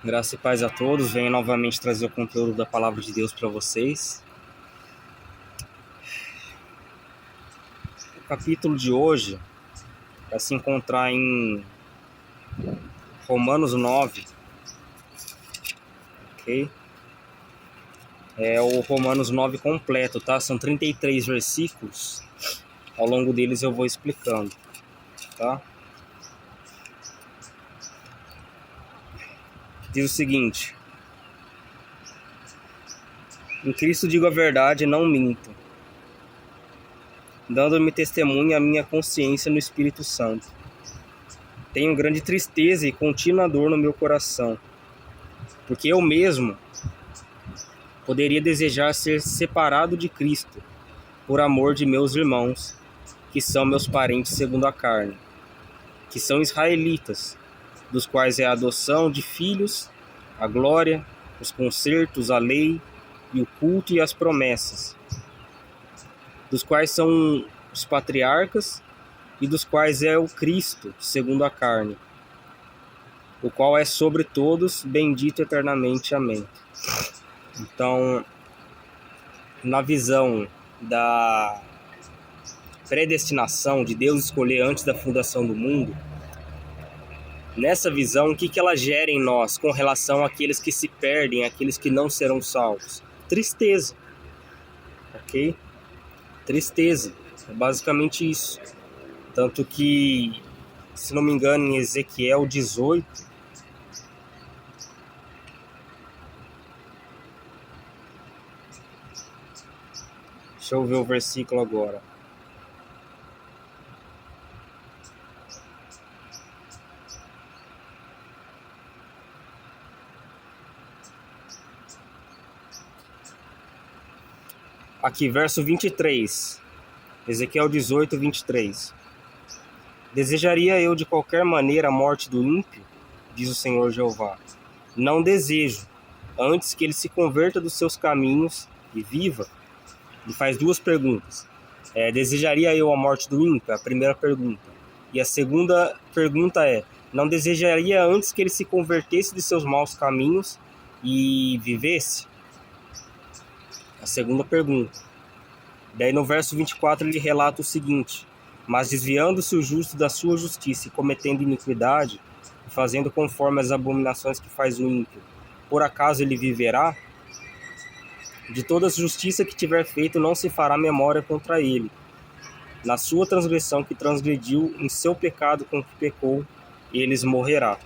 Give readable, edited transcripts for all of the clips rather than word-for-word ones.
Graça e paz a todos. Venho novamente trazer o conteúdo da Palavra de Deus para vocês. O capítulo de hoje vai se encontrar em Romanos 9, ok? É o Romanos 9 completo, tá? São 33 versículos. Ao longo deles eu vou explicando, tá? Diz o seguinte: em Cristo digo a verdade e não minto, dando-me testemunho a minha consciência no Espírito Santo. Tenho grande tristeza e contínua dor no meu coração, porque eu mesmo poderia desejar ser separado de Cristo, por amor de meus irmãos, que são meus parentes segundo a carne, que são israelitas, dos quais é a adoção de filhos, a glória, os concertos, a lei e o culto e as promessas, dos quais são os patriarcas e dos quais é o Cristo segundo a carne, o qual é sobre todos, bendito eternamente. Amém. Então, na visão da predestinação, de Deus escolher antes da fundação do mundo, nessa visão, o que ela gera em nós com relação àqueles que se perdem, àqueles que não serão salvos? Tristeza, ok? Tristeza, é basicamente isso. Tanto que, se não me engano, em Ezequiel 18, deixa eu ver o versículo agora. Aqui, verso 23. Ezequiel 18, 23. Desejaria eu de qualquer maneira a morte do ímpio? Diz o Senhor Jeová. Não desejo, antes que ele se converta dos seus caminhos e viva. Ele faz duas perguntas. Desejaria eu a morte do ímpio? A primeira pergunta. E a segunda pergunta é: não desejaria antes que ele se convertesse de seus maus caminhos e vivesse? A segunda pergunta. Daí no verso 24 ele relata o seguinte: mas desviando-se o justo da sua justiça e cometendo iniquidade, e fazendo conforme as abominações que faz o ímpio, por acaso ele viverá? De toda a justiça que tiver feito não se fará memória contra ele. Na sua transgressão que transgrediu, em seu pecado com que pecou, eles morrerá.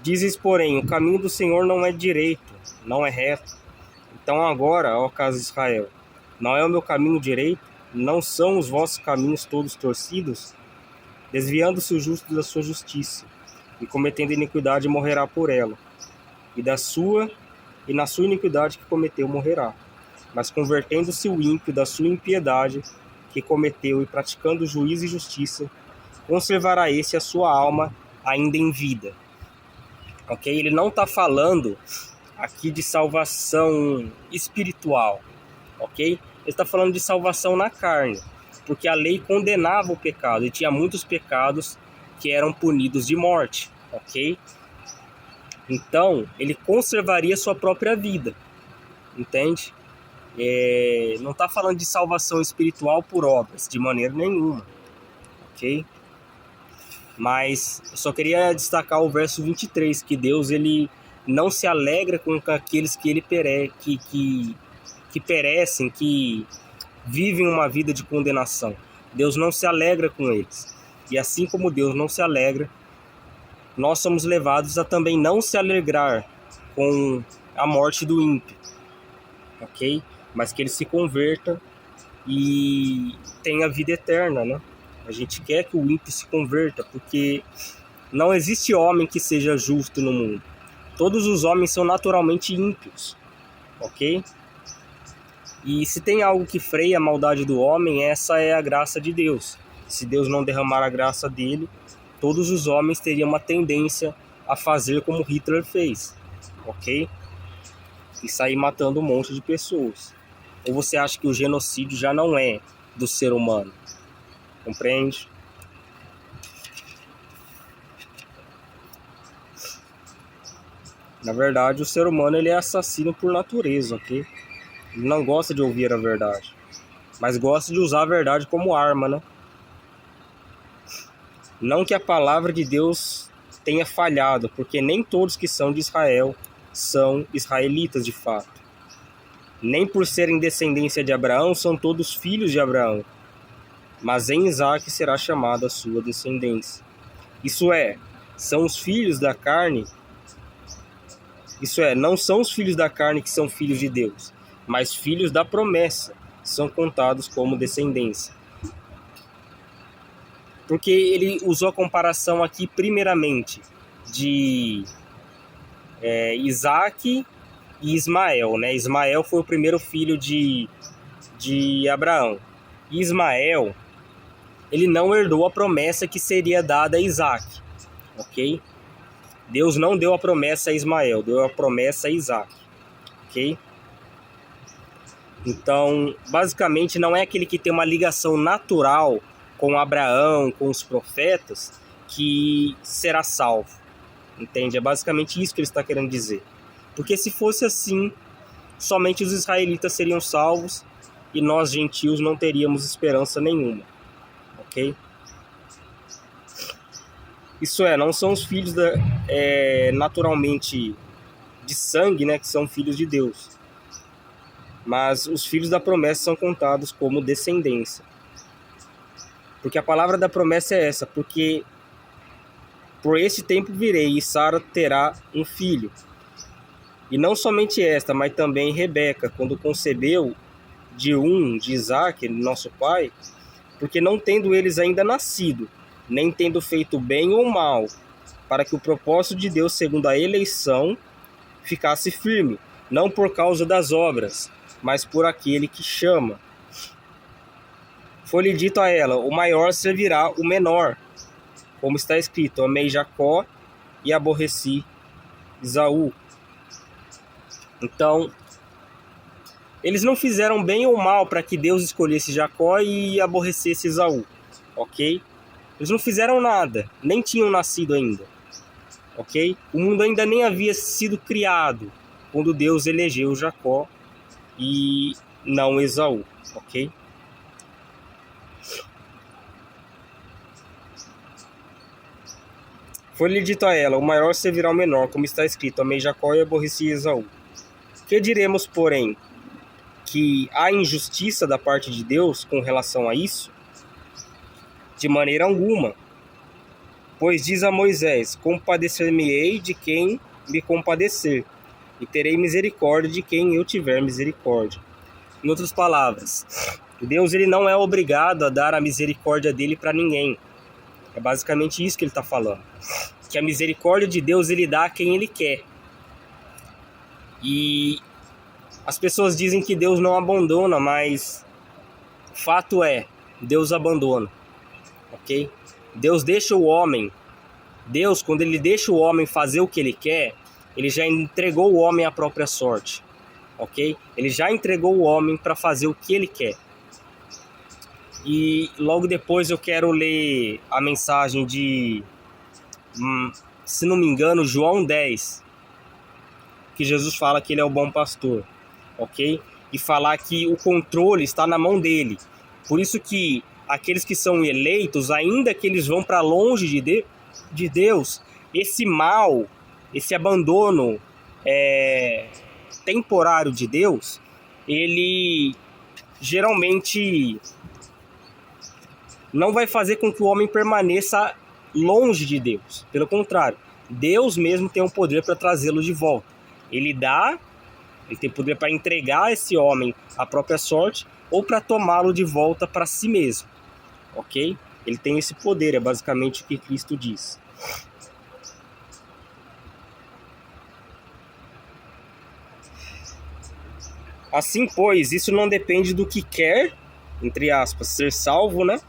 Dizes, porém, o caminho do Senhor não é direito, não é reto. Então agora, ó casa de Israel, não é o meu caminho direito? Não são os vossos caminhos todos torcidos? Desviando-se o justo da sua justiça, e cometendo iniquidade morrerá por ela. E na sua iniquidade que cometeu morrerá. Mas convertendo-se o ímpio da sua impiedade que cometeu e praticando juízo e justiça, conservará esse a sua alma ainda em vida. Ok? Ele não está falando aqui de salvação espiritual, ok? Ele está falando de salvação na carne, porque a lei condenava o pecado e tinha muitos pecados que eram punidos de morte, ok? Então, ele conservaria sua própria vida, entende? Não está falando de salvação espiritual por obras, de maneira nenhuma, ok? Mas eu só queria destacar o verso 23, que Deus ele não se alegra com aqueles que perecem, que vivem uma vida de condenação. Deus não se alegra com eles. E assim como Deus não se alegra, nós somos levados a também não se alegrar com a morte do ímpio, ok? Mas que ele se converta e tenha vida eterna, né? A gente quer que o ímpio se converta, porque não existe homem que seja justo no mundo. Todos os homens são naturalmente ímpios, ok? E se tem algo que freia a maldade do homem, essa é a graça de Deus. Se Deus não derramar a graça dele, todos os homens teriam uma tendência a fazer como Hitler fez, ok? E sair matando um monte de pessoas. Ou você acha que o genocídio já não é do ser humano? Compreende? Na verdade, o ser humano ele é assassino por natureza, ok? Ele não gosta de ouvir a verdade, mas gosta de usar a verdade como arma, né? Não que a palavra de Deus tenha falhado, porque nem todos que são de Israel são israelitas de fato. Nem por serem descendência de Abraão são todos filhos de Abraão, mas em Isaque será chamada a sua descendência. Isso é, são os filhos da carne. Isso é, não são os filhos da carne que são filhos de Deus, mas filhos da promessa são contados como descendência. Porque ele usou a comparação aqui primeiramente de Isaque e Ismael, né? Ismael foi o primeiro filho de Abraão. E Ismael, ele não herdou a promessa que seria dada a Isaque, ok? Deus não deu a promessa a Ismael, deu a promessa a Isaque, ok? Então, basicamente, não é aquele que tem uma ligação natural com Abraão, com os profetas, que será salvo, entende? É basicamente isso que ele está querendo dizer. Porque se fosse assim, somente os israelitas seriam salvos e nós, gentios, não teríamos esperança nenhuma, ok? Isso é, não são os filhos naturalmente de sangue, né, que são filhos de Deus, mas os filhos da promessa são contados como descendência. Porque a palavra da promessa é essa, porque por esse tempo virei e Sara terá um filho. E não somente esta, mas também Rebeca, quando concebeu de Isaque, nosso pai, porque não tendo eles ainda nascido, nem tendo feito bem ou mal, para que o propósito de Deus, segundo a eleição, ficasse firme, não por causa das obras, mas por aquele que chama. Foi-lhe dito a ela, o maior servirá o menor, como está escrito, amei Jacó e aborreci Esaú. Então, eles não fizeram bem ou mal para que Deus escolhesse Jacó e aborrecesse Esaú, ok? Eles não fizeram nada, nem tinham nascido ainda, ok? O mundo ainda nem havia sido criado quando Deus elegeu Jacó e não Esaú, ok? Foi-lhe dito a ela, o maior servirá o menor, como está escrito, amei Jacó e aborreci Esaú. Que diremos, porém, que há injustiça da parte de Deus com relação a isso? De maneira alguma. Pois diz a Moisés, compadecer-me-ei de quem me compadecer, e terei misericórdia de quem eu tiver misericórdia. Em outras palavras, Deus ele não é obrigado a dar a misericórdia dele para ninguém. É basicamente isso que ele está falando. Que a misericórdia de Deus ele dá a quem ele quer. E as pessoas dizem que Deus não abandona, mas o fato é, Deus abandona, ok? Deus deixa o homem, Deus, quando ele deixa o homem fazer o que ele quer, ele já entregou o homem à própria sorte, ok? Ele já entregou o homem para fazer o que ele quer. E logo depois eu quero ler a mensagem de, se não me engano, João 10, que Jesus fala que ele é o bom pastor, ok? E falar que o controle está na mão dele. Por isso que aqueles que são eleitos, ainda que eles vão para longe de Deus, esse mal, esse abandono temporário de Deus, ele geralmente não vai fazer com que o homem permaneça longe de Deus. Pelo contrário, Deus mesmo tem o poder para trazê-lo de volta. Ele tem poder para entregar esse homem à própria sorte ou para tomá-lo de volta para si mesmo, ok? Ele tem esse poder, é basicamente o que Cristo diz. Assim, pois, isso não depende do que quer, entre aspas, ser salvo, né?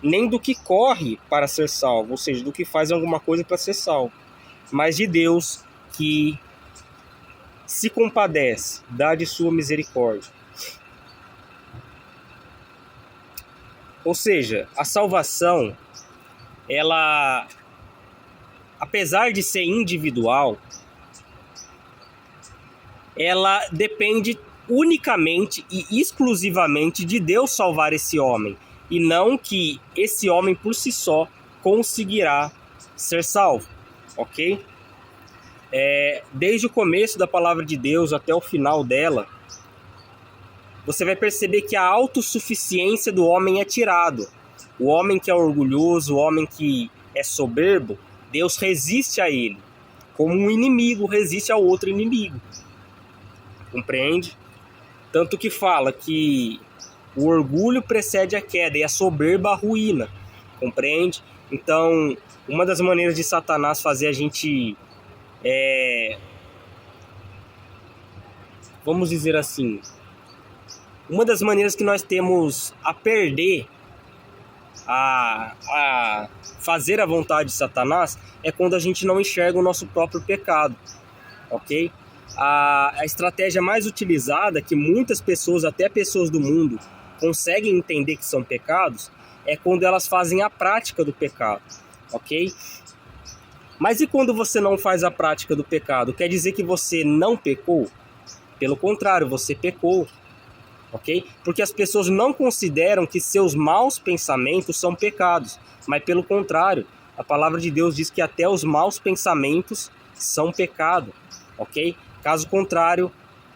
Nem do que corre para ser salvo, ou seja, do que faz alguma coisa para ser salvo, mas de Deus que se compadece, dá de sua misericórdia. Ou seja, a salvação, ela, apesar de ser individual, ela depende unicamente e exclusivamente de Deus salvar esse homem, e não que esse homem por si só conseguirá ser salvo, ok? Desde o começo da palavra de Deus até o final dela, você vai perceber que a autossuficiência do homem é tirado. O homem que é orgulhoso, o homem que é soberbo, Deus resiste a ele, como um inimigo resiste ao outro inimigo. Compreende? Tanto que fala que o orgulho precede a queda e a soberba a ruína. Compreende? Então, uma das maneiras de Satanás fazer a gente, vamos dizer assim, uma das maneiras que nós temos a perder, a fazer a vontade de Satanás, é quando a gente não enxerga o nosso próprio pecado, ok? A estratégia mais utilizada, que muitas pessoas, até pessoas do mundo, conseguem entender que são pecados, é quando elas fazem a prática do pecado, ok? Mas e quando você não faz a prática do pecado? Quer dizer que você não pecou? Pelo contrário, você pecou, ok? Porque as pessoas não consideram que seus maus pensamentos são pecados, mas pelo contrário, a palavra de Deus diz que até os maus pensamentos são pecado, ok? Caso contrário,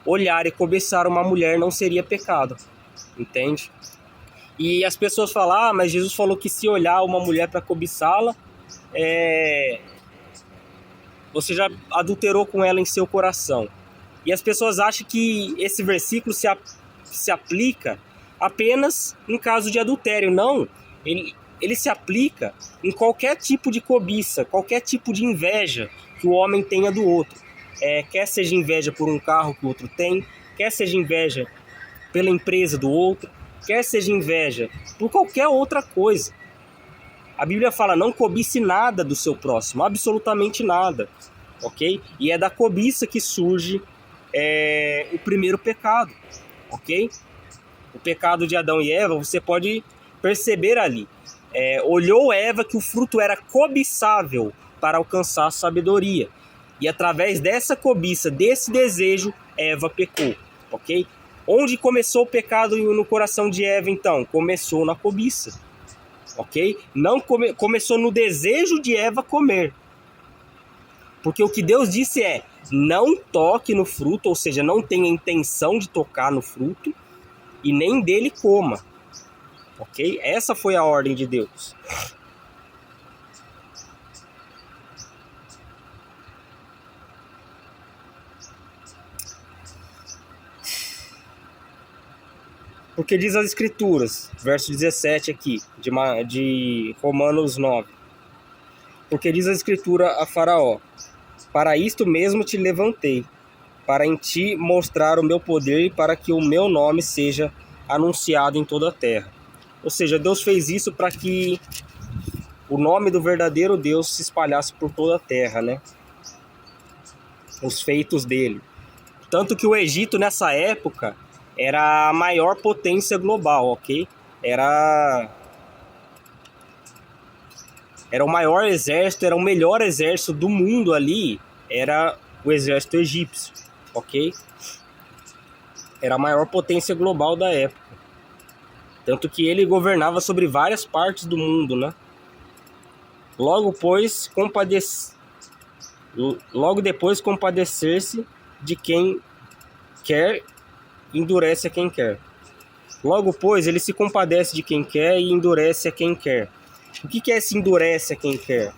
olhar e cobiçar uma mulher não seria pecado, entende? E as pessoas falam, mas Jesus falou que se olhar uma mulher para cobiçá-la, você já adulterou com ela em seu coração. E as pessoas acham que esse versículo se aplica apenas em caso de adultério. Não, ele se aplica em qualquer tipo de cobiça, qualquer tipo de inveja que o homem tenha do outro. Quer seja inveja por um carro que o outro tem, quer seja inveja pela empresa do outro, quer seja inveja por qualquer outra coisa. A Bíblia fala, não cobice nada do seu próximo, absolutamente nada, ok? E é da cobiça que surge o primeiro pecado, ok? O pecado de Adão e Eva, você pode perceber ali. Olhou Eva que o fruto era cobiçável para alcançar a sabedoria. E através dessa cobiça, desse desejo, Eva pecou, ok? Onde começou o pecado no coração de Eva, então? Começou na cobiça, ok? Não começou no desejo de Eva comer. Porque o que Deus disse não toque no fruto, ou seja, não tenha intenção de tocar no fruto, e nem dele coma, ok? Essa foi a ordem de Deus. Porque diz as Escrituras, verso 17 aqui, de Romanos 9. Porque diz a Escritura a Faraó, para isto mesmo te levantei, para em ti mostrar o meu poder e para que o meu nome seja anunciado em toda a terra. Ou seja, Deus fez isso para que o nome do verdadeiro Deus se espalhasse por toda a terra, né? Os feitos dele. Tanto que o Egito, nessa época, era a maior potência global, ok? Era o maior exército, era o melhor exército do mundo ali, era o exército egípcio, ok? Era a maior potência global da época. Tanto que ele governava sobre várias partes do mundo, né? Logo depois compadecer-se de quem quer, endurece a quem quer. Logo, pois, ele se compadece de quem quer e endurece a quem quer. O que é esse endurece a quem quer?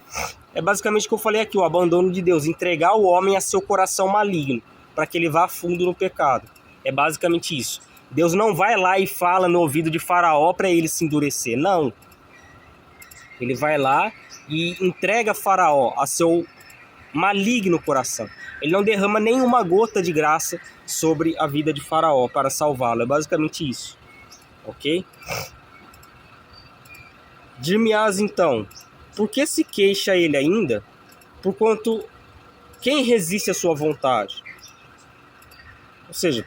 É basicamente o que eu falei aqui, o abandono de Deus, entregar o homem a seu coração maligno, para que ele vá a fundo no pecado. É basicamente isso. Deus não vai lá e fala no ouvido de Faraó para ele se endurecer, não. Ele vai lá e entrega Faraó a seu maligno coração. Ele não derrama nenhuma gota de graça sobre a vida de Faraó para salvá-lo. É basicamente isso, ok? Dir-me-ás então, por que se queixa ele ainda? Porquanto quem resiste à sua vontade? Ou seja,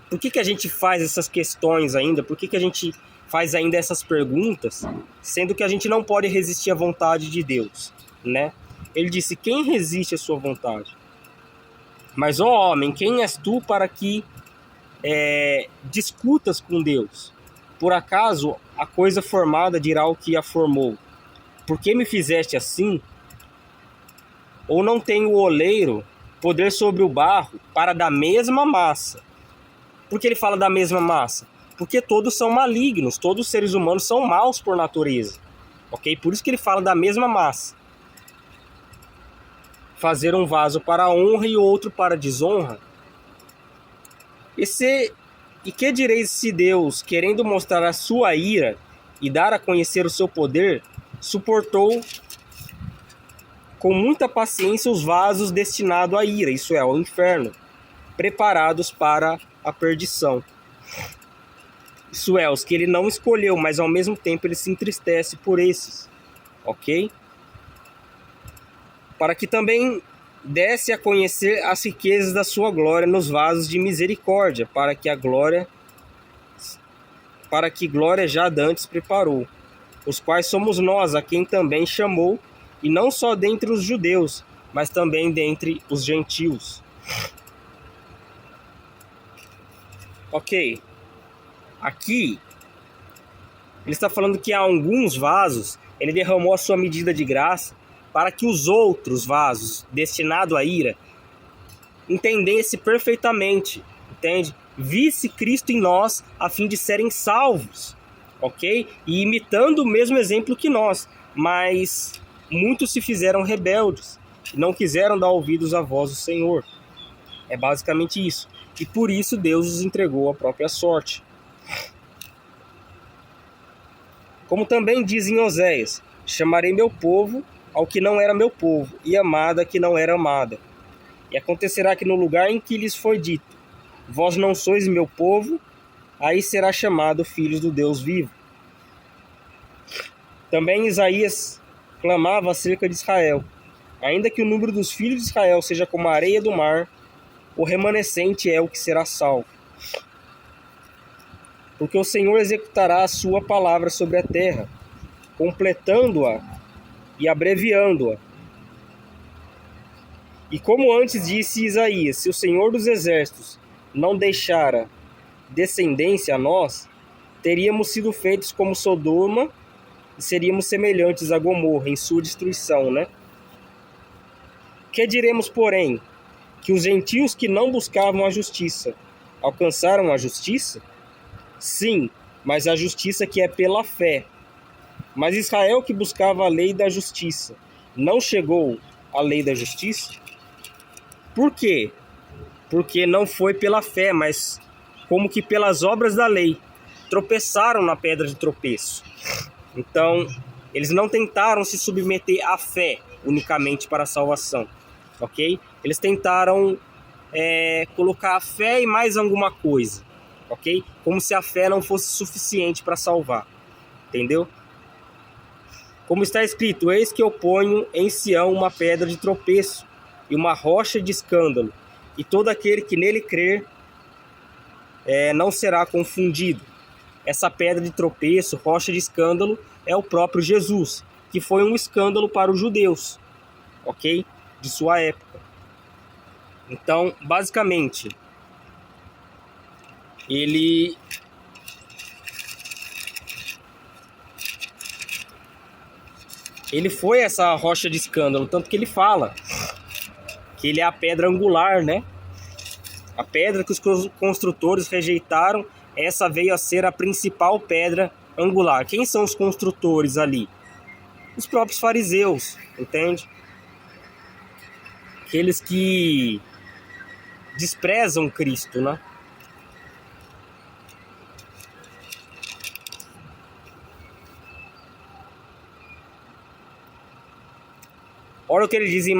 por que a gente faz essas questões ainda? Por que a gente faz ainda essas perguntas, sendo que a gente não pode resistir à vontade de Deus, né? Ele disse, quem resiste à sua vontade? Mas, ó homem, quem és tu para que discutas com Deus? Por acaso a coisa formada dirá o que a formou? Por que me fizeste assim? Ou não tem o oleiro poder sobre o barro para da mesma massa? Por que ele fala da mesma massa? Porque todos são malignos, todos os seres humanos são maus por natureza. Ok? Por isso que ele fala da mesma massa. Fazer um vaso para a honra e outro para a desonra. E que direis se Deus, querendo mostrar a sua ira e dar a conhecer o seu poder, suportou com muita paciência os vasos destinados à ira, isso é, ao inferno, preparados para a perdição. Isso é, os que ele não escolheu, mas ao mesmo tempo ele se entristece por esses, ok? Para que também desse a conhecer as riquezas da sua glória nos vasos de misericórdia, para que glória já dantes preparou, os quais somos nós, a quem também chamou, e não só dentre os judeus, mas também dentre os gentios. Ok. Aqui, ele está falando que há alguns vasos, ele derramou a sua medida de graça para que os outros vasos, destinados à ira, entendessem perfeitamente, entende? Visse Cristo em nós, a fim de serem salvos, ok? E imitando o mesmo exemplo que nós, mas muitos se fizeram rebeldes, não quiseram dar ouvidos à voz do Senhor. É basicamente isso. E por isso Deus os entregou à própria sorte. Como também diz em Oséias: chamarei meu povo ao que não era meu povo, e amada a que não era amada. E acontecerá que no lugar em que lhes foi dito: vós não sois meu povo, aí será chamado filhos do Deus vivo. Também Isaías clamava acerca de Israel: ainda que o número dos filhos de Israel seja como a areia do mar, o remanescente é o que será salvo. Porque o Senhor executará a sua palavra sobre a terra, completando-a e abreviando-a. E como antes disse Isaías: se o Senhor dos exércitos não deixara descendência a nós, teríamos sido feitos como Sodoma e seríamos semelhantes a Gomorra em sua destruição, né? Que diremos, porém? Que os gentios que não buscavam a justiça alcançaram a justiça? Sim, mas a justiça que é pela fé. Mas Israel, que buscava a lei da justiça, não chegou à lei da justiça? Por quê? Porque não foi pela fé, mas como que pelas obras da lei. Tropeçaram na pedra de tropeço. Então, eles não tentaram se submeter à fé unicamente para a salvação, ok? Eles tentaram colocar a fé e mais alguma coisa, ok? Como se a fé não fosse suficiente para salvar, entendeu? Como está escrito: eis que eu ponho em Sião uma pedra de tropeço e uma rocha de escândalo, e todo aquele que nele crer não será confundido. Essa pedra de tropeço, rocha de escândalo, é o próprio Jesus, que foi um escândalo para os judeus, ok? De sua época. Então, basicamente, ele foi essa rocha de escândalo, tanto que ele fala que ele é a pedra angular, né? A pedra que os construtores rejeitaram, essa veio a ser a principal pedra angular. Quem são os construtores ali? Os próprios fariseus, entende? Aqueles que desprezam Cristo, né? Olha o que ele diz em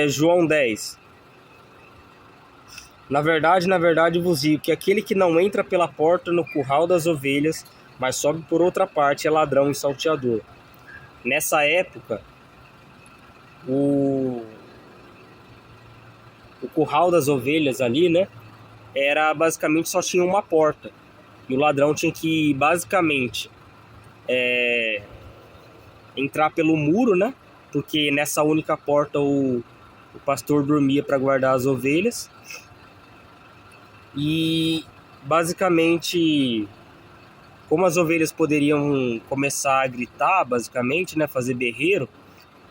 João 10. Na verdade vos digo que aquele que não entra pela porta no curral das ovelhas, mas sobe por outra parte, é ladrão e salteador. Nessa época, o curral das ovelhas ali, né? Era basicamente só tinha uma porta. E o ladrão tinha que basicamente entrar pelo muro, né? Porque nessa única porta o O pastor dormia para guardar as ovelhas. E basicamente, como as ovelhas poderiam começar a gritar, basicamente, né, fazer berreiro,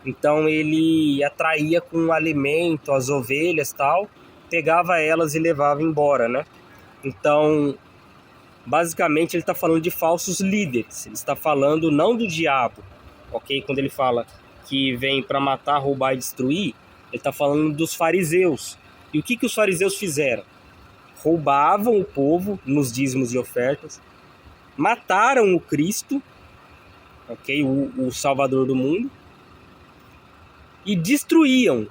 então ele atraía com alimento as ovelhas, tal, pegava elas e levava embora, né? Então, basicamente, ele está falando de falsos líderes. Ele está falando não do diabo, ok? Quando ele fala que vem para matar, roubar e destruir, ele está falando dos fariseus. E o que os fariseus fizeram? Roubavam o povo nos dízimos e ofertas, mataram o Cristo, ok? O Salvador do mundo, e destruíam.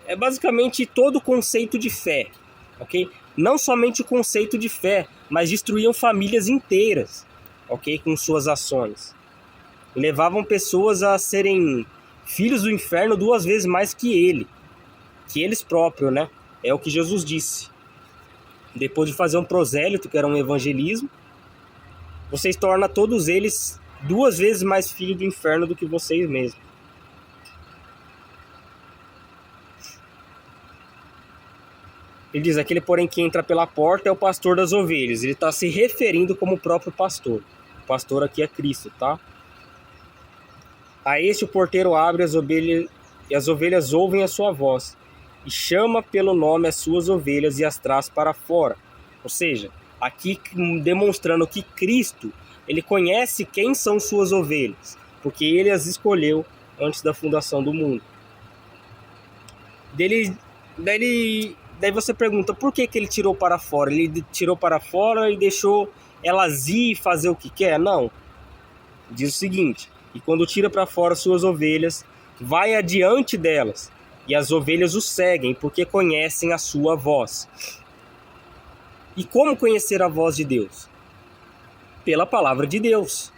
É basicamente todo o conceito de fé, ok? Não somente o conceito de fé, mas destruíam famílias inteiras, ok? Com suas ações. Levavam pessoas a serem filhos do inferno 2 vezes mais que eles próprios, né? É o que Jesus disse. Depois de fazer um prosélito, que era um evangelismo, vocês tornam todos eles 2 vezes mais filhos do inferno do que vocês mesmos. Ele diz, aquele porém que entra pela porta é o pastor das ovelhas. Ele está se referindo como o próprio pastor. O pastor aqui é Cristo, tá? A este o porteiro abre as ovelhas, e as ovelhas ouvem a sua voz, e chama pelo nome as suas ovelhas e as traz para fora. Ou seja, aqui demonstrando que Cristo, ele conhece quem são suas ovelhas, porque ele as escolheu antes da fundação do mundo. Daí você pergunta, por que ele tirou para fora? Ele tirou para fora e deixou elas ir fazer o que quer? Não. Diz o seguinte, e quando tira para fora suas ovelhas, vai adiante delas, e as ovelhas o seguem, porque conhecem a sua voz. E como conhecer a voz de Deus? Pela palavra de Deus.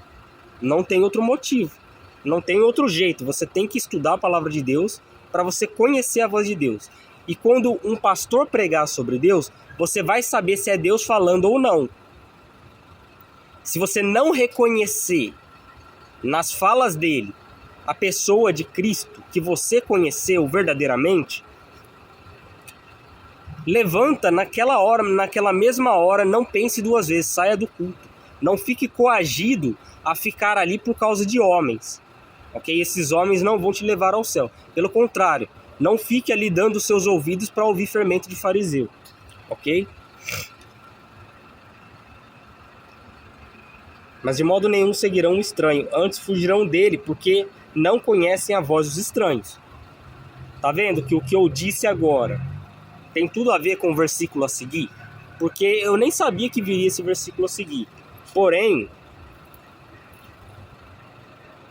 Não tem outro motivo. Não tem outro jeito. Você tem que estudar a palavra de Deus para você conhecer a voz de Deus. E quando um pastor pregar sobre Deus, você vai saber se é Deus falando ou não. Se você não reconhecer nas falas dele a pessoa de Cristo que você conheceu verdadeiramente, levanta naquela hora, naquela mesma hora, não pense 2 vezes, saia do culto. Não fique coagido a ficar ali por causa de homens, ok? Esses homens não vão te levar ao céu. Pelo contrário, não fique ali dando seus ouvidos para ouvir fermento de fariseu, ok? Mas de modo nenhum seguirão o estranho, antes fugirão dele, porque não conhecem a voz dos estranhos. Tá vendo que o que eu disse agora tem tudo a ver com o versículo a seguir? Porque eu nem sabia que viria esse versículo a seguir. Porém,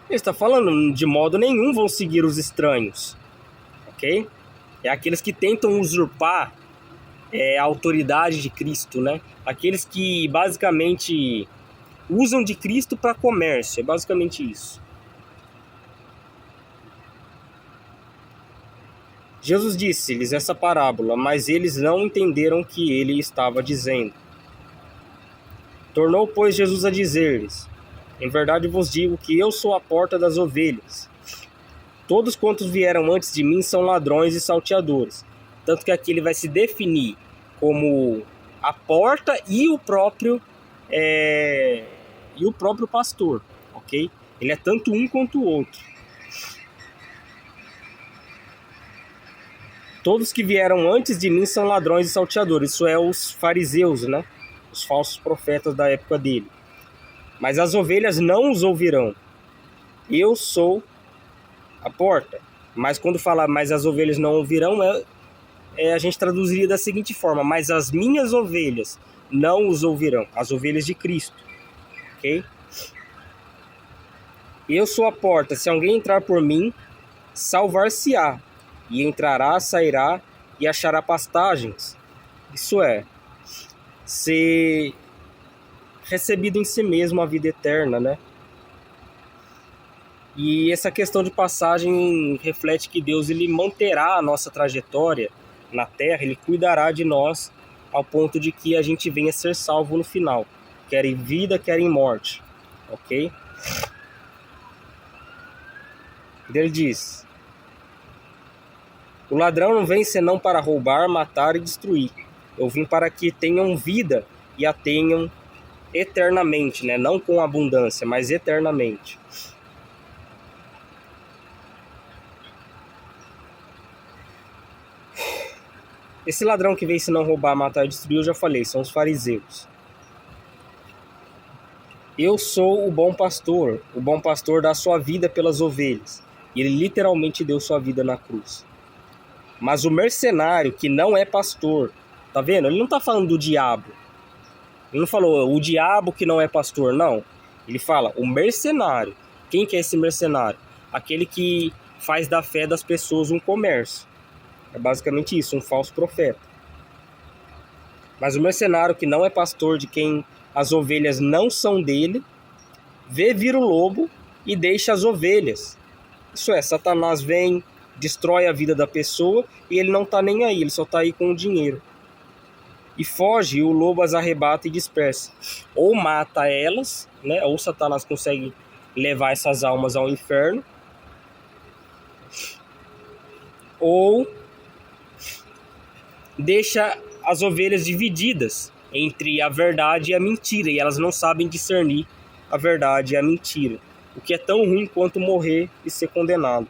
ele está falando, de modo nenhum vão seguir os estranhos, ok? É aqueles que tentam usurpar a autoridade de Cristo, né? Aqueles que basicamente usam de Cristo para comércio, é basicamente isso. Jesus disse-lhes essa parábola, mas eles não entenderam o que ele estava dizendo. Tornou, pois, Jesus a dizer-lhes, em verdade vos digo que eu sou a porta das ovelhas. Todos quantos vieram antes de mim são ladrões e salteadores. Tanto que aqui ele vai se definir como a porta e o próprio pastor, ok? Ele é tanto um quanto o outro. Todos que vieram antes de mim são ladrões e salteadores. Isso é os fariseus, né? Os falsos profetas da época dele. Mas as ovelhas não os ouvirão. Eu sou a porta. Mas quando fala, mas as ovelhas não ouvirão, a gente traduziria da seguinte forma, mas as minhas ovelhas não os ouvirão. As ovelhas de Cristo. Ok? Eu sou a porta. Se alguém entrar por mim, salvar-se-á. E entrará, sairá e achará pastagens. Isso é, ser recebido em si mesmo a vida eterna, né? E essa questão de passagem reflete que Deus ele manterá a nossa trajetória na Terra, ele cuidará de nós ao ponto de que a gente venha ser salvo no final, quer em vida, quer em morte, ok? Ele diz: o ladrão não vem senão para roubar, matar e destruir. Eu vim para que tenham vida e a tenham eternamente, né? Não com abundância, mas eternamente. Esse ladrão que vem senão roubar, matar e destruir, eu já falei, são os fariseus. Eu sou o bom pastor dá sua vida pelas ovelhas. E ele literalmente deu sua vida na cruz. Mas o mercenário que não é pastor, tá vendo? Ele não tá falando do diabo. Ele não falou o diabo que não é pastor, não. Ele fala o mercenário. Quem que é esse mercenário? Aquele que faz da fé das pessoas um comércio. É basicamente isso, um falso profeta. Mas o mercenário que não é pastor, de quem as ovelhas não são dele, vê vir o lobo e deixa as ovelhas. Isso é, Satanás vem, destrói a vida da pessoa e ele não tá nem aí, ele só tá aí com o dinheiro. E foge, e o lobo as arrebata e dispersa. Ou mata elas, né? Ou Satanás consegue levar essas almas ao inferno. Ou deixa as ovelhas divididas entre a verdade e a mentira, e elas não sabem discernir a verdade e a mentira, o que é tão ruim quanto morrer e ser condenado.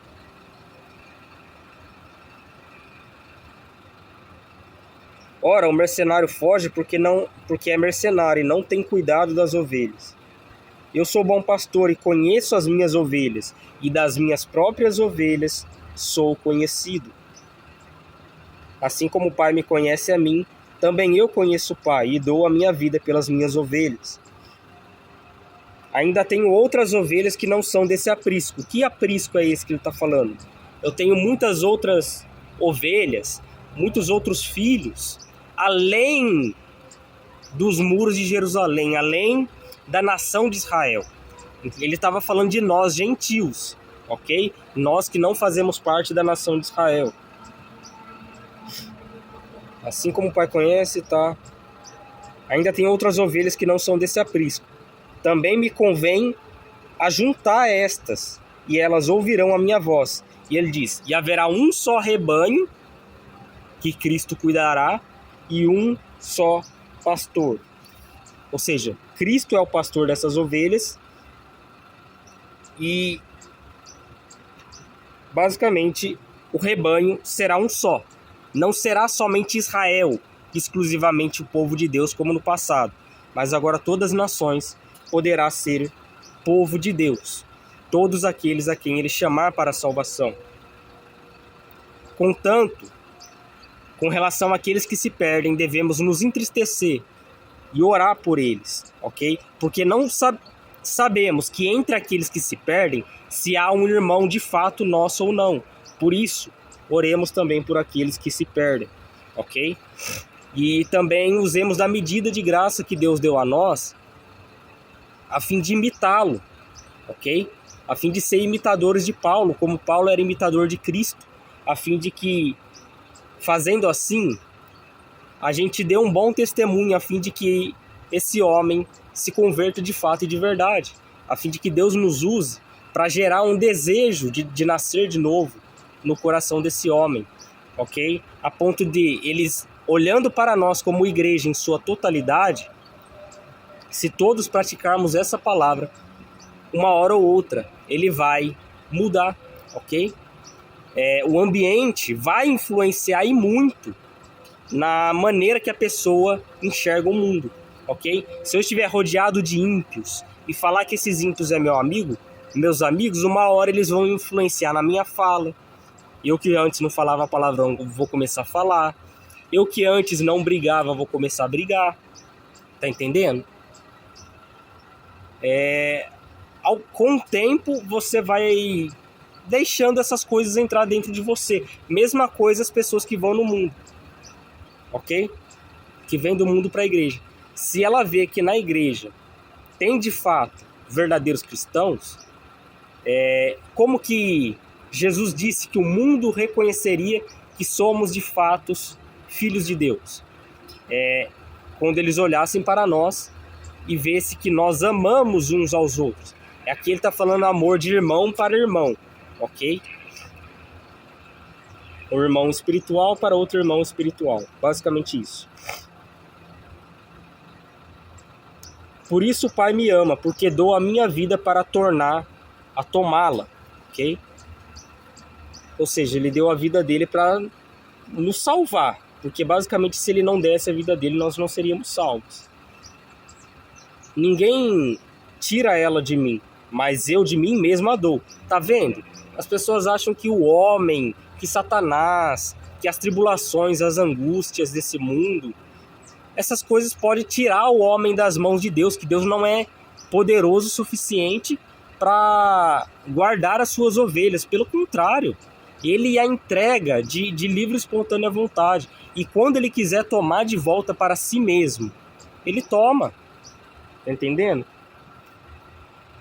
Ora, o mercenário foge porque é mercenário e não tem cuidado das ovelhas. Eu sou bom pastor e conheço as minhas ovelhas, e das minhas próprias ovelhas sou conhecido. Assim como o Pai me conhece a mim, também eu conheço o Pai e dou a minha vida pelas minhas ovelhas. Ainda tenho outras ovelhas que não são desse aprisco. Que aprisco é esse que ele está falando? Eu tenho muitas outras ovelhas, muitos outros filhos, além dos muros de Jerusalém, além da nação de Israel. Ele estava falando de nós, gentios, ok? Nós que não fazemos parte da nação de Israel. Assim como o Pai conhece, tá? Ainda tem outras ovelhas que não são desse aprisco. Também me convém ajuntar estas, e elas ouvirão a minha voz. E ele diz: e haverá um só rebanho que Cristo cuidará, e um só pastor. Ou seja, Cristo é o pastor dessas ovelhas, e basicamente o rebanho será um só. Não será somente Israel, exclusivamente o povo de Deus como no passado, mas agora todas as nações poderá ser povo de Deus, todos aqueles a quem ele chamar para a salvação. Contanto, com relação àqueles que se perdem, devemos nos entristecer e orar por eles, ok? Porque não sabemos que entre aqueles que se perdem, se há um irmão de fato nosso ou não. Por isso, oremos também por aqueles que se perdem, ok? E também usemos da medida de graça que Deus deu a nós, a fim de imitá-lo, ok? A fim de ser imitadores de Paulo, como Paulo era imitador de Cristo, a fim de que, fazendo assim, a gente dê um bom testemunho, a fim de que esse homem se converta de fato e de verdade, a fim de que Deus nos use para gerar um desejo de nascer de novo no coração desse homem, ok? A ponto de eles, olhando para nós como igreja em sua totalidade, se todos praticarmos essa palavra, uma hora ou outra, ele vai mudar, ok? O ambiente vai influenciar e muito na maneira que a pessoa enxerga o mundo, ok? Se eu estiver rodeado de ímpios e falar que esses ímpios é meus amigos, uma hora eles vão influenciar na minha fala. Eu que antes não falava palavrão, vou começar a falar. Eu que antes não brigava, vou começar a brigar. Tá entendendo? Com o tempo, você vai deixando essas coisas entrar dentro de você. Mesma coisa as pessoas que vão no mundo, ok? Que vêm do mundo para a igreja. Se ela vê que na igreja tem de fato verdadeiros cristãos, como que Jesus disse que o mundo reconheceria que somos de fato filhos de Deus? Quando eles olhassem para nós e vissem que nós amamos uns aos outros. Aqui ele está falando amor de irmão para irmão, ok? Um irmão espiritual para outro irmão espiritual, basicamente isso. Por isso o Pai me ama, porque dou a minha vida para tomá-la, ok? Ou seja, ele deu a vida dele para nos salvar, porque basicamente se ele não desse a vida dele, nós não seríamos salvos. Ninguém tira ela de mim, mas eu de mim mesmo a dou. Tá vendo? As pessoas acham que o homem, que Satanás, que as tribulações, as angústias desse mundo, essas coisas podem tirar o homem das mãos de Deus, que Deus não é poderoso o suficiente para guardar as suas ovelhas. Pelo contrário, ele a entrega de livre e espontânea vontade. E quando ele quiser tomar de volta para si mesmo, ele toma. Tá entendendo?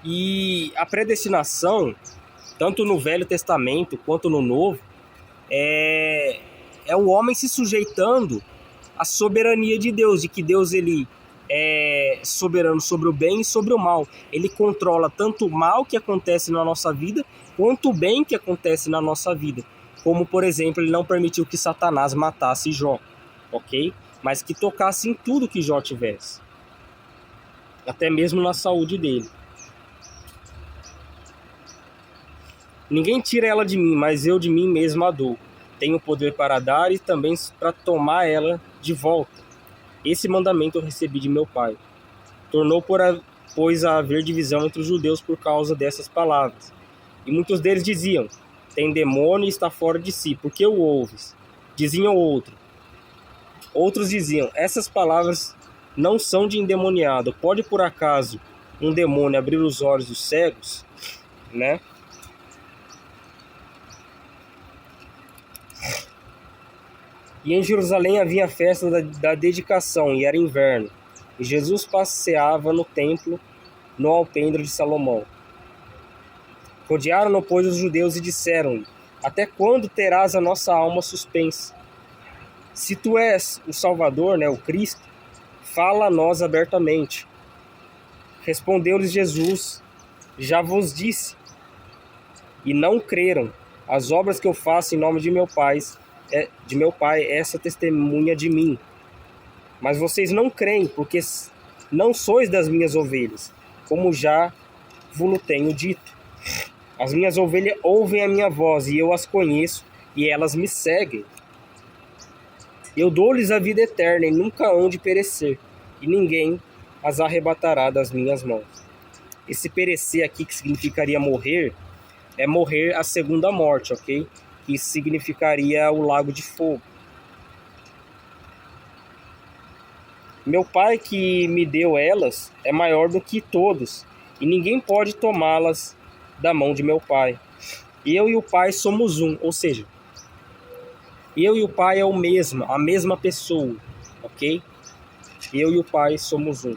E a predestinação, tanto no Velho Testamento quanto no Novo, é o homem se sujeitando à soberania de Deus, de que Deus ele é soberano sobre o bem e sobre o mal. Ele controla tanto o mal que acontece na nossa vida, quanto o bem que acontece na nossa vida. Como, por exemplo, ele não permitiu que Satanás matasse Jó, ok? Mas que tocasse em tudo que Jó tivesse. Até mesmo na saúde dele. Ninguém tira ela de mim, mas eu de mim mesmo a dou. Tenho poder para dar e também para tomar ela de volta. Esse mandamento eu recebi de meu pai. Tornou, pois, a haver divisão entre os judeus por causa dessas palavras. E muitos deles diziam, tem demônio e está fora de si, por que o ouves? Diziam outro. Outros diziam, essas palavras não são de endemoniado. Pode, por acaso, um demônio abrir os olhos dos cegos? Né? E em Jerusalém havia a festa da dedicação, e era inverno. E Jesus passeava no templo, no alpendre de Salomão. Rodearam-no, pois, os judeus e disseram-lhe, até quando terás a nossa alma suspensa? Se tu és o Salvador, né, o Cristo, fala a nós abertamente. Respondeu-lhes Jesus, já vos disse, e não creram. As obras que eu faço em nome de meu Pai, essa testemunha de mim. Mas vocês não creem, porque não sois das minhas ovelhas, como já vos tenho dito. As minhas ovelhas ouvem a minha voz, e eu as conheço, e elas me seguem. Eu dou-lhes a vida eterna, e nunca hão de perecer, e ninguém as arrebatará das minhas mãos. Esse perecer aqui, que significaria morrer, é morrer a segunda morte, ok? Que significaria o lago de fogo. Meu Pai que me deu elas é maior do que todos, e ninguém pode tomá-las da mão de meu Pai. Eu e o Pai somos um, ou seja, eu e o Pai é o mesmo, a mesma pessoa, ok? Eu e o Pai somos um.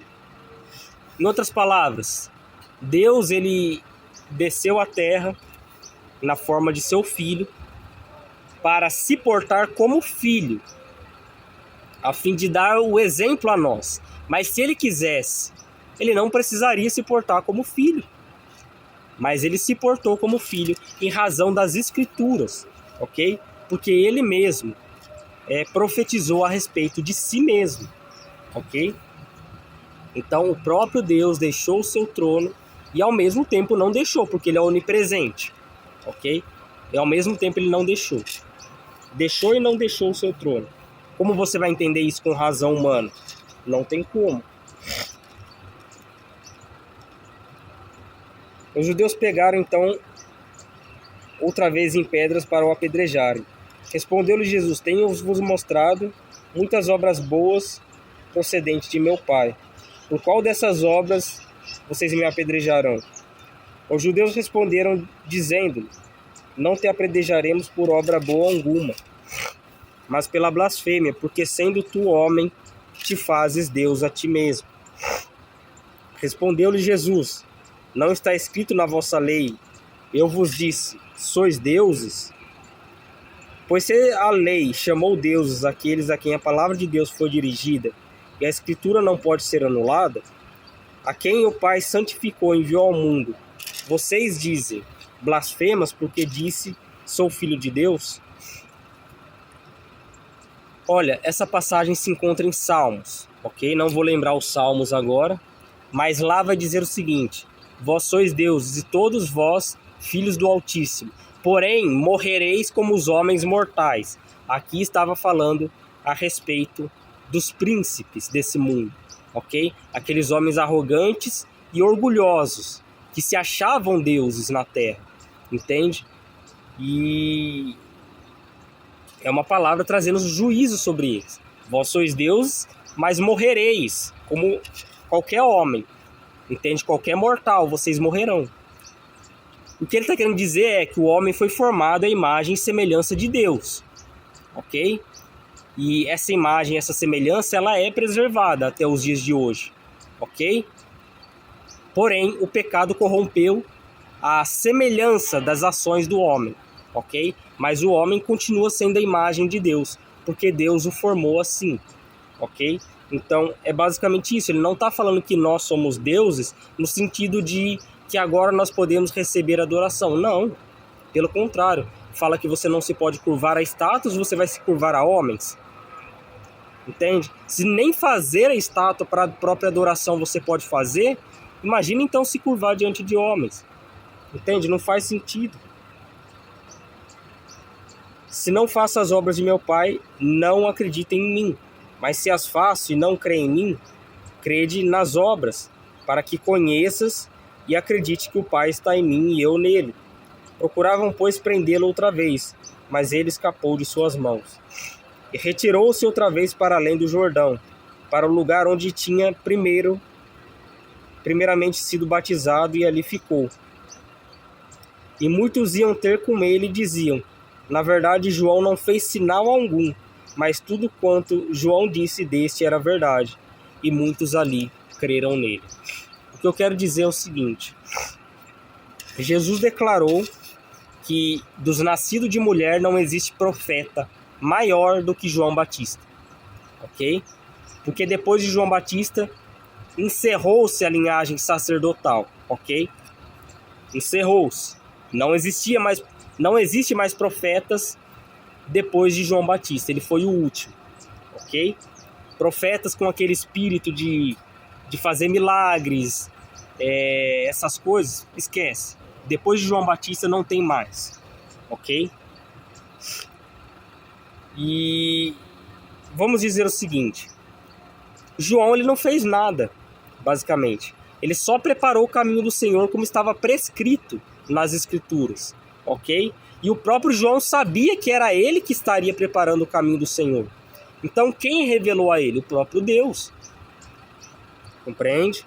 Em outras palavras, Deus ele desceu à terra na forma de seu filho para se portar como filho, a fim de dar o exemplo a nós. Mas se ele quisesse, ele não precisaria se portar como filho. Mas ele se portou como filho em razão das Escrituras, ok? Porque ele mesmo profetizou a respeito de si mesmo, ok? Então o próprio Deus deixou o seu trono e ao mesmo tempo não deixou, porque ele é onipresente, ok? E ao mesmo tempo ele não deixou. Deixou e não deixou o seu trono. Como você vai entender isso com razão humana? Não tem como. Os judeus pegaram então outra vez em pedras para o apedrejarem. Respondeu-lhe Jesus, tenho-vos mostrado muitas obras boas procedentes de meu Pai. Por qual dessas obras vocês me apedrejarão? Os judeus responderam, dizendo, não te apedrejaremos por obra boa alguma, mas pela blasfêmia, porque sendo tu homem, te fazes Deus a ti mesmo. Respondeu-lhe Jesus, não está escrito na vossa lei, eu vos disse, sois deuses? Pois se a lei chamou deuses aqueles a quem a palavra de Deus foi dirigida, e a Escritura não pode ser anulada, a quem o Pai santificou e enviou ao mundo, vocês dizem, blasfemas porque disse, sou filho de Deus? Olha, essa passagem se encontra em Salmos, ok? Não vou lembrar os Salmos agora, mas lá vai dizer o seguinte: vós sois deuses e todos vós filhos do Altíssimo, porém morrereis como os homens mortais. Aqui estava falando a respeito dos príncipes desse mundo, ok? Aqueles homens arrogantes e orgulhosos que se achavam deuses na terra, entende? E é uma palavra trazendo juízo sobre eles. Vós sois deuses, mas morrereis, como qualquer homem. Entende? Qualquer mortal, vocês morrerão. O que ele está querendo dizer é que o homem foi formado à imagem e semelhança de Deus. Ok? E essa imagem, essa semelhança, ela é preservada até os dias de hoje. Ok? Porém, o pecado corrompeu a semelhança das ações do homem. Ok? Mas o homem continua sendo a imagem de Deus, porque Deus o formou assim, ok? Então, é basicamente isso. Ele não está falando que nós somos deuses no sentido de que agora nós podemos receber adoração. Não, pelo contrário. Fala que você não se pode curvar a estátuas, você vai se curvar a homens. Entende? Se nem fazer a estátua para a própria adoração você pode fazer, imagina então se curvar diante de homens. Entende? Não faz sentido. Se não faço as obras de meu Pai, não acredita em mim. Mas se as faço e não crê em mim, crede nas obras, para que conheças e acredite que o Pai está em mim e eu nele. Procuravam, pois, prendê-lo outra vez, mas ele escapou de suas mãos. E retirou-se outra vez para além do Jordão, para o lugar onde tinha primeiramente sido batizado, e ali ficou. E muitos iam ter com ele e diziam: na verdade, João não fez sinal algum, mas tudo quanto João disse deste era verdade, e muitos ali creram nele. O que eu quero dizer é o seguinte: Jesus declarou que dos nascidos de mulher não existe profeta maior do que João Batista, ok? Porque depois de João Batista, encerrou-se a linhagem sacerdotal, ok? Encerrou-se. Não existe mais profetas depois de João Batista. Ele foi o último, ok? Profetas com aquele espírito de fazer milagres, essas coisas, esquece. Depois de João Batista não tem mais, ok? E vamos dizer o seguinte: João, ele não fez nada, basicamente. Ele só preparou o caminho do Senhor como estava prescrito nas Escrituras, ok? E o próprio João sabia que era ele que estaria preparando o caminho do Senhor. Então, quem revelou a ele? O próprio Deus. Compreende?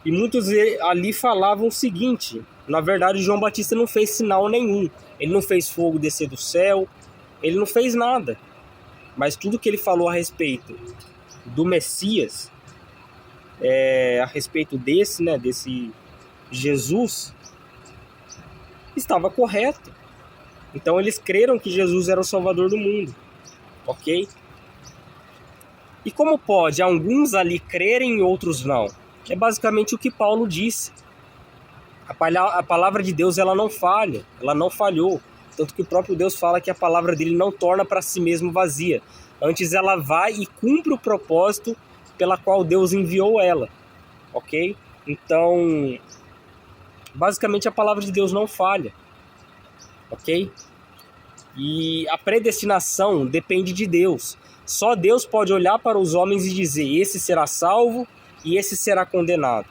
E muitos ali falavam o seguinte: na verdade, João Batista não fez sinal nenhum. Ele não fez fogo descer do céu, ele não fez nada. Mas tudo que ele falou a respeito do Messias, a respeito desse Jesus, estava correto. Então eles creram que Jesus era o Salvador do mundo, ok? E como pode alguns ali crerem e outros não? É basicamente o que Paulo disse. A palavra de Deus, ela não falha, ela não falhou. Tanto que o próprio Deus fala que a palavra dele não torna para si mesmo vazia. Antes ela vai e cumpre o propósito pela qual Deus enviou ela, ok? Então, basicamente a palavra de Deus não falha, ok? E a predestinação depende de Deus. Só Deus pode olhar para os homens e dizer: esse será salvo e esse será condenado,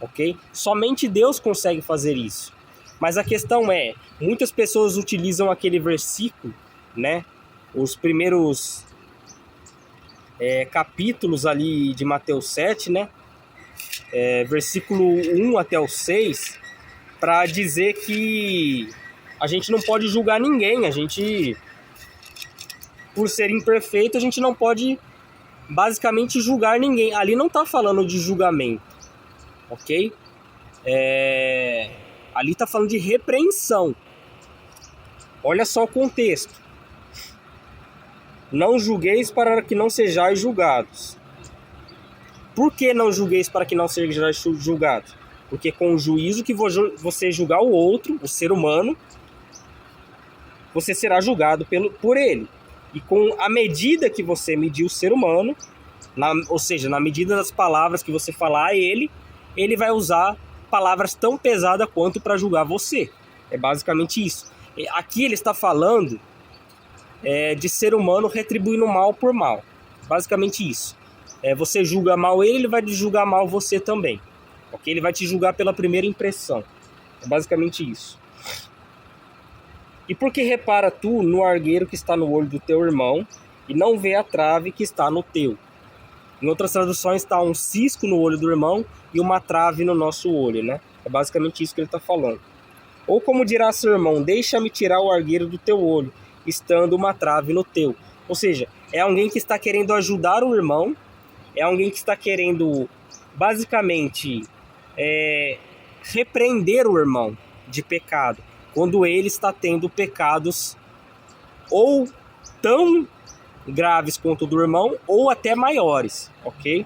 ok? Somente Deus consegue fazer isso. Mas a questão é, muitas pessoas utilizam aquele versículo, né? Os primeiros capítulos ali de Mateus 7, né? Versículo 1 até o 6, para dizer que a gente não pode julgar ninguém. A gente, por ser imperfeito, a gente não pode basicamente julgar ninguém. Ali não está falando de julgamento, ok? Ali está falando de repreensão. Olha só o contexto: não julgueis para que não sejais julgados. Por que não julgueis para que não sejais julgados? Porque com o juízo que você julgar o outro, o ser humano, você será julgado por ele. E com a medida que você medir o ser humano, ou seja, na medida das palavras que você falar a ele vai usar palavras tão pesadas quanto para julgar você. É basicamente isso. Aqui ele está falando de ser humano retribuindo mal por mal. Basicamente isso. Você julga mal ele vai julgar mal você também. Okay? Ele vai te julgar pela primeira impressão. É basicamente isso. E por que repara tu no argueiro que está no olho do teu irmão e não vê a trave que está no teu? Em outras traduções está um cisco no olho do irmão e uma trave no nosso olho, né? É basicamente isso que ele está falando. Ou como dirá seu irmão, deixa-me tirar o argueiro do teu olho, estando uma trave no teu. Ou seja, é alguém que está querendo ajudar o irmão, é alguém que está querendo, basicamente, repreender o irmão de pecado, quando ele está tendo pecados ou tão graves quanto o do irmão, ou até maiores, ok?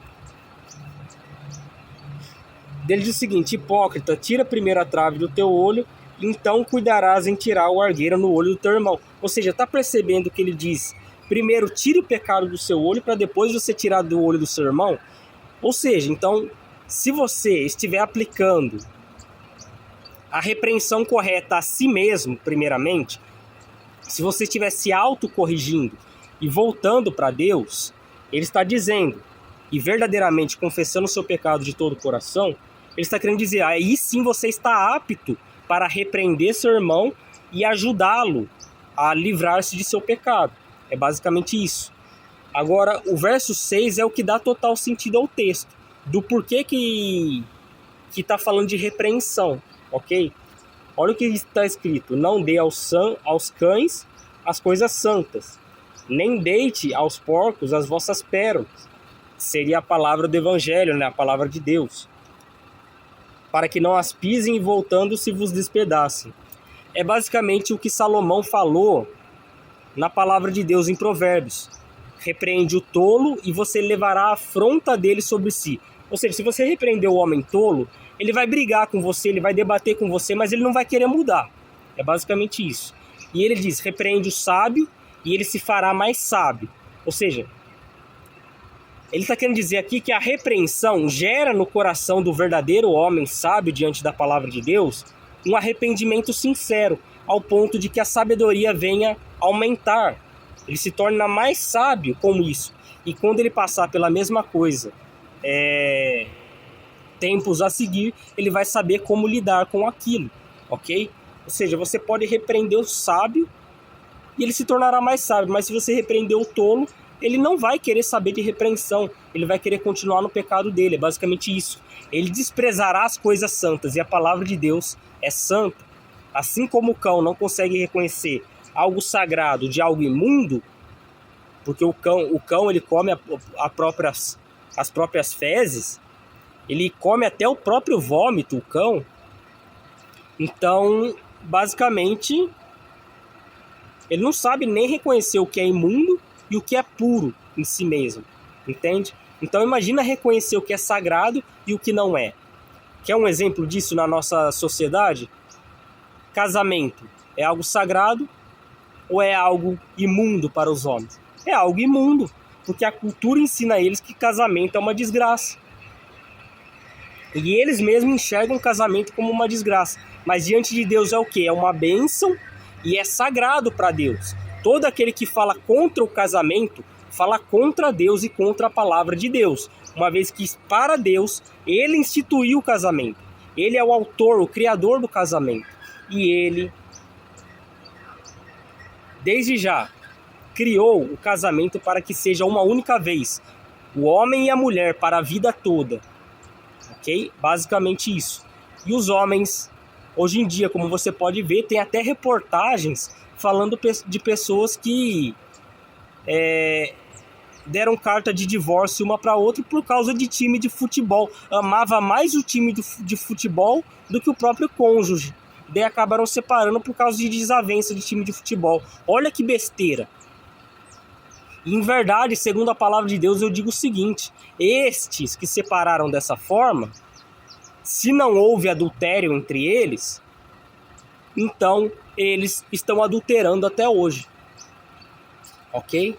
Ele diz o seguinte: hipócrita, tira primeiro a trave do teu olho, então cuidarás em tirar o argueiro no olho do teu irmão. Ou seja, está percebendo que ele diz, primeiro tire o pecado do seu olho, para depois você tirar do olho do seu irmão? Ou seja, então, se você estiver aplicando a repreensão correta a si mesmo, primeiramente, se você estiver se autocorrigindo e voltando para Deus, ele está dizendo, e verdadeiramente confessando o seu pecado de todo o coração, ele está querendo dizer, aí sim você está apto para repreender seu irmão e ajudá-lo a livrar-se de seu pecado. É basicamente isso. Agora, o verso 6 é o que dá total sentido ao texto, do porquê que está falando de repreensão, ok? Olha o que está escrito: não dê aos cães as coisas santas, nem deite aos porcos as vossas pérolas. Seria a palavra do evangelho, né? A palavra de Deus. Para que não as pisem e voltando se vos despedacem. É basicamente o que Salomão falou na palavra de Deus em Provérbios. Repreende o tolo e você levará a afronta dele sobre si. Ou seja, se você repreender o homem tolo, ele vai brigar com você, ele vai debater com você, mas ele não vai querer mudar. É basicamente isso. E ele diz, repreende o sábio e ele se fará mais sábio. Ou seja, ele está querendo dizer aqui que a repreensão gera no coração do verdadeiro homem sábio diante da palavra de Deus um arrependimento sincero, ao ponto de que a sabedoria venha aumentar. Ele se torna mais sábio com isso. E quando ele passar pela mesma coisa, tempos a seguir, ele vai saber como lidar com aquilo, ok? Ou seja, você pode repreender o sábio e ele se tornará mais sábio, mas se você repreender o tolo, ele não vai querer saber de repreensão, ele vai querer continuar no pecado dele, é basicamente isso. Ele desprezará as coisas santas, e a palavra de Deus é santa. Assim como o cão não consegue reconhecer algo sagrado de algo imundo, porque o cão ele come as próprias fezes, ele come até o próprio vômito, o cão. Então, basicamente, ele não sabe nem reconhecer o que é imundo e o que é puro em si mesmo, entende? Então imagina reconhecer o que é sagrado e o que não é. Quer um exemplo disso na nossa sociedade? Casamento é algo sagrado ou é algo imundo para os homens? É algo imundo, porque a cultura ensina a eles que casamento é uma desgraça. E eles mesmos enxergam o casamento como uma desgraça. Mas diante de Deus é o quê? É uma bênção e é sagrado para Deus. Todo aquele que fala contra o casamento, fala contra Deus e contra a palavra de Deus. Uma vez que para Deus, ele instituiu o casamento. Ele é o autor, o criador do casamento. E ele, desde já, criou o casamento para que seja uma única vez. O homem e a mulher para a vida toda. Ok? Basicamente isso. E os homens, hoje em dia, como você pode ver, tem até reportagens falando de pessoas que deram carta de divórcio uma para outra por causa de time de futebol. Amava mais o time de futebol do que o próprio cônjuge. Daí acabaram separando por causa de desavença de time de futebol. Olha que besteira. E, em verdade, segundo a palavra de Deus, eu digo o seguinte: estes que separaram dessa forma, se não houve adultério entre eles, então eles estão adulterando até hoje. Ok?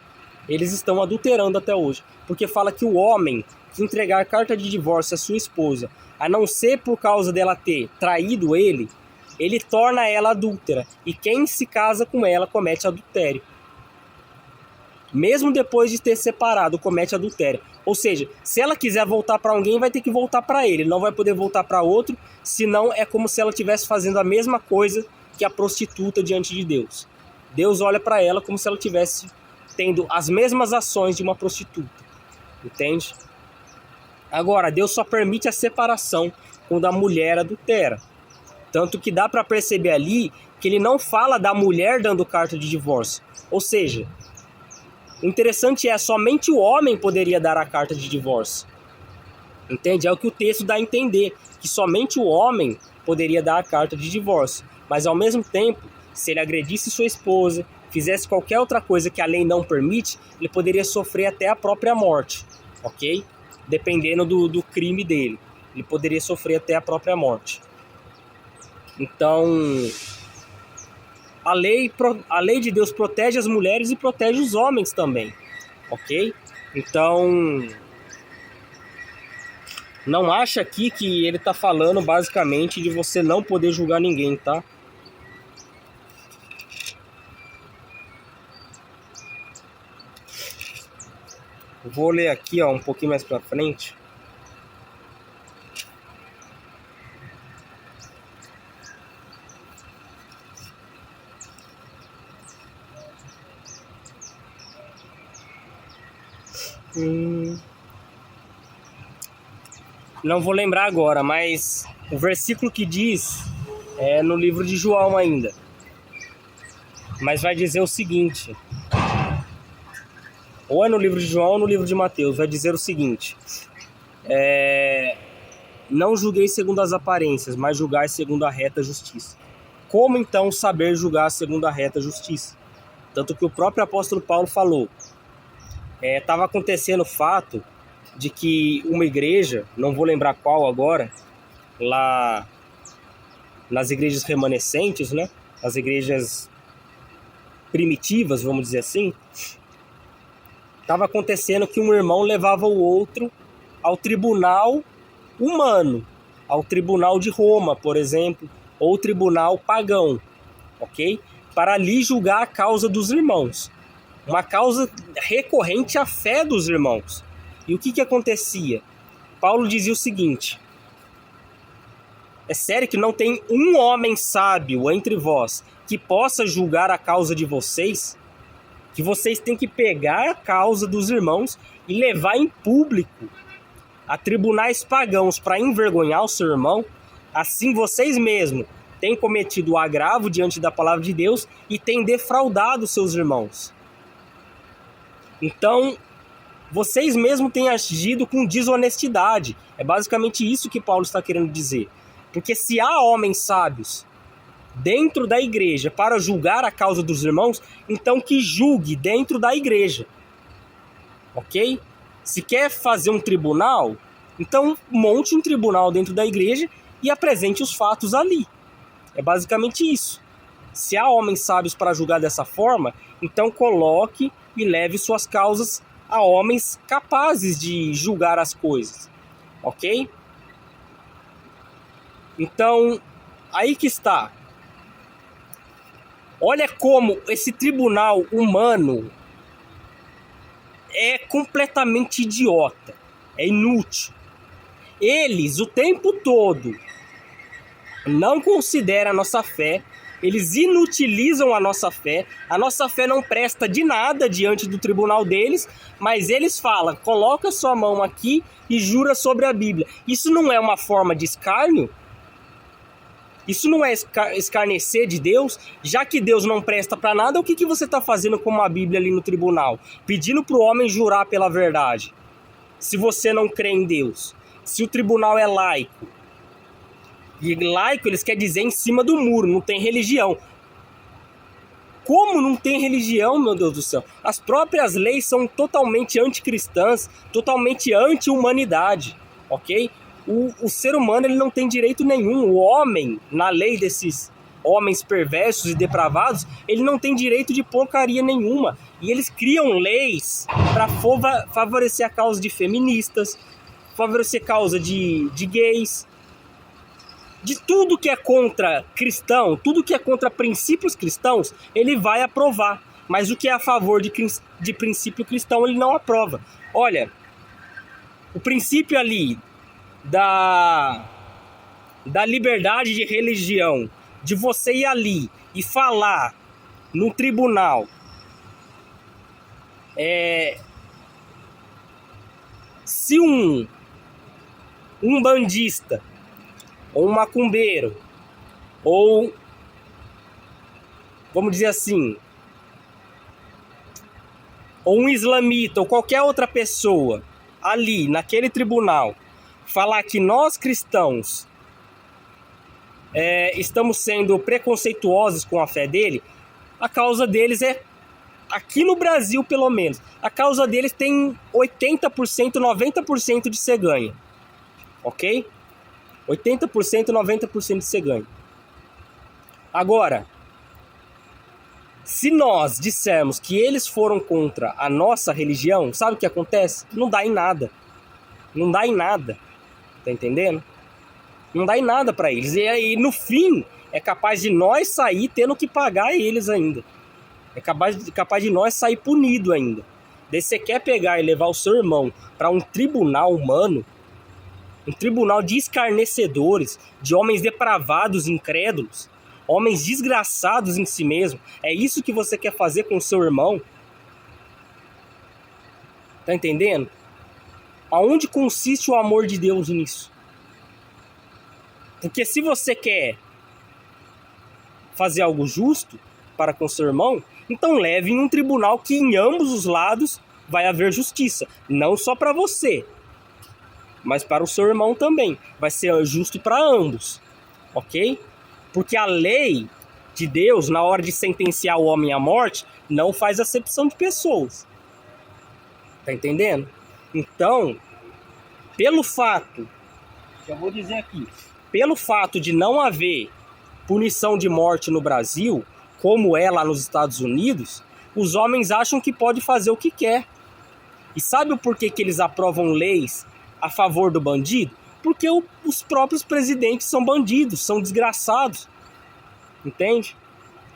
Eles estão adulterando até hoje. Porque fala que o homem que entregar carta de divórcio à sua esposa, a não ser por causa dela ter traído ele torna ela adúltera. E quem se casa com ela comete adultério. Mesmo depois de ter separado, comete adultério. Ou seja, se ela quiser voltar para alguém, vai ter que voltar para ele. Não vai poder voltar para outro, senão é como se ela estivesse fazendo a mesma coisa que a prostituta diante de Deus. Deus olha para ela como se ela estivesse tendo as mesmas ações de uma prostituta. Entende? Agora, Deus só permite a separação quando a mulher adultera. Tanto que dá para perceber ali que ele não fala da mulher dando carta de divórcio. Ou seja, o interessante é, somente o homem poderia dar a carta de divórcio. Entende? É o que o texto dá a entender, que somente o homem poderia dar a carta de divórcio. Mas ao mesmo tempo, se ele agredisse sua esposa, fizesse qualquer outra coisa que a lei não permite, ele poderia sofrer até a própria morte, ok? Dependendo do crime dele. Ele poderia sofrer até a própria morte. Então, a lei de Deus protege as mulheres e protege os homens também, ok? Então, não acha aqui que ele está falando basicamente de você não poder julgar ninguém, tá? Vou ler aqui, ó, um pouquinho mais para frente. Não vou lembrar agora, mas o versículo que diz é no livro de João ainda. Mas vai dizer o seguinte: ou é no livro de João ou no livro de Mateus. Vai dizer o seguinte: não julguei segundo as aparências, mas julgai segundo a reta justiça. Como então saber julgar segundo a reta justiça? Tanto que o próprio apóstolo Paulo falou. Estava acontecendo o fato de que uma igreja, não vou lembrar qual agora, lá nas igrejas remanescentes, né? As igrejas primitivas, vamos dizer assim, estava acontecendo que um irmão levava o outro ao tribunal humano, ao tribunal de Roma, por exemplo, ou tribunal pagão, ok? Para ali julgar a causa dos irmãos. Uma causa recorrente à fé dos irmãos. E o que acontecia? Paulo dizia o seguinte: é sério que não tem um homem sábio entre vós que possa julgar a causa de vocês? Que vocês têm que pegar a causa dos irmãos e levar em público a tribunais pagãos para envergonhar o seu irmão? Assim vocês mesmos têm cometido o agravo diante da palavra de Deus e têm defraudado seus irmãos. Então, vocês mesmos têm agido com desonestidade. É basicamente isso que Paulo está querendo dizer. Porque se há homens sábios dentro da igreja para julgar a causa dos irmãos, então que julgue dentro da igreja. Ok? Se quer fazer um tribunal, então monte um tribunal dentro da igreja e apresente os fatos ali. É basicamente isso. Se há homens sábios para julgar dessa forma, então coloque e leve suas causas a homens capazes de julgar as coisas, ok? Então, aí que está. Olha como esse tribunal humano é completamente idiota, é inútil. Eles, o tempo todo, não consideram a nossa fé. Eles inutilizam a nossa fé não presta de nada diante do tribunal deles, mas eles falam, coloca sua mão aqui e jura sobre a Bíblia. Isso não é uma forma de escárnio? Isso não é escarnecer de Deus? Já que Deus não presta para nada, o que você está fazendo com uma Bíblia ali no tribunal? Pedindo para o homem jurar pela verdade. Se você não crê em Deus. Se o tribunal é laico. E laico, eles querem dizer em cima do muro, não tem religião. Como não tem religião, meu Deus do céu? As próprias leis são totalmente anticristãs, totalmente anti-humanidade, ok? O ser humano ele não tem direito nenhum. O homem, na lei desses homens perversos e depravados, ele não tem direito de porcaria nenhuma. E eles criam leis para favorecer a causa de feministas, favorecer a causa de gays, de tudo que é contra cristão, tudo que é contra princípios cristãos, ele vai aprovar. Mas o que é a favor de princípio cristão, ele não aprova. Olha, o princípio ali da liberdade de religião, de você ir ali e falar no tribunal, se um bandista, ou um macumbeiro, ou, vamos dizer assim, ou um islamita, ou qualquer outra pessoa, ali, naquele tribunal, falar que nós cristãos estamos sendo preconceituosos com a fé dele, a causa deles aqui no Brasil pelo menos, a causa deles tem 80%, 90% de ser ganha, ok? 80%, 90% de ser ganho. Agora, se nós dissermos que eles foram contra a nossa religião, sabe o que acontece? Não dá em nada. Não dá em nada. Tá entendendo? Não dá em nada para eles. E aí, no fim, é capaz de nós sair tendo que pagar eles ainda. É capaz de nós sair punido ainda. Daí você quer pegar e levar o seu irmão para um tribunal humano, um tribunal de escarnecedores, de homens depravados, incrédulos, homens desgraçados em si mesmo. É isso que você quer fazer com o seu irmão? Tá entendendo? Aonde consiste o amor de Deus nisso? Porque se você quer fazer algo justo para com seu irmão, então leve em um tribunal que em ambos os lados vai haver justiça. Não só para você, mas para o seu irmão também. Vai ser justo para ambos, ok? Porque a lei de Deus, na hora de sentenciar o homem à morte, não faz acepção de pessoas. Tá entendendo? Então, pelo fato, já vou dizer aqui, pelo fato de não haver punição de morte no Brasil, como é lá nos Estados Unidos, os homens acham que pode fazer o que quer. E sabe o porquê que eles aprovam leis a favor do bandido? Porque os próprios presidentes são bandidos, são desgraçados. Entende?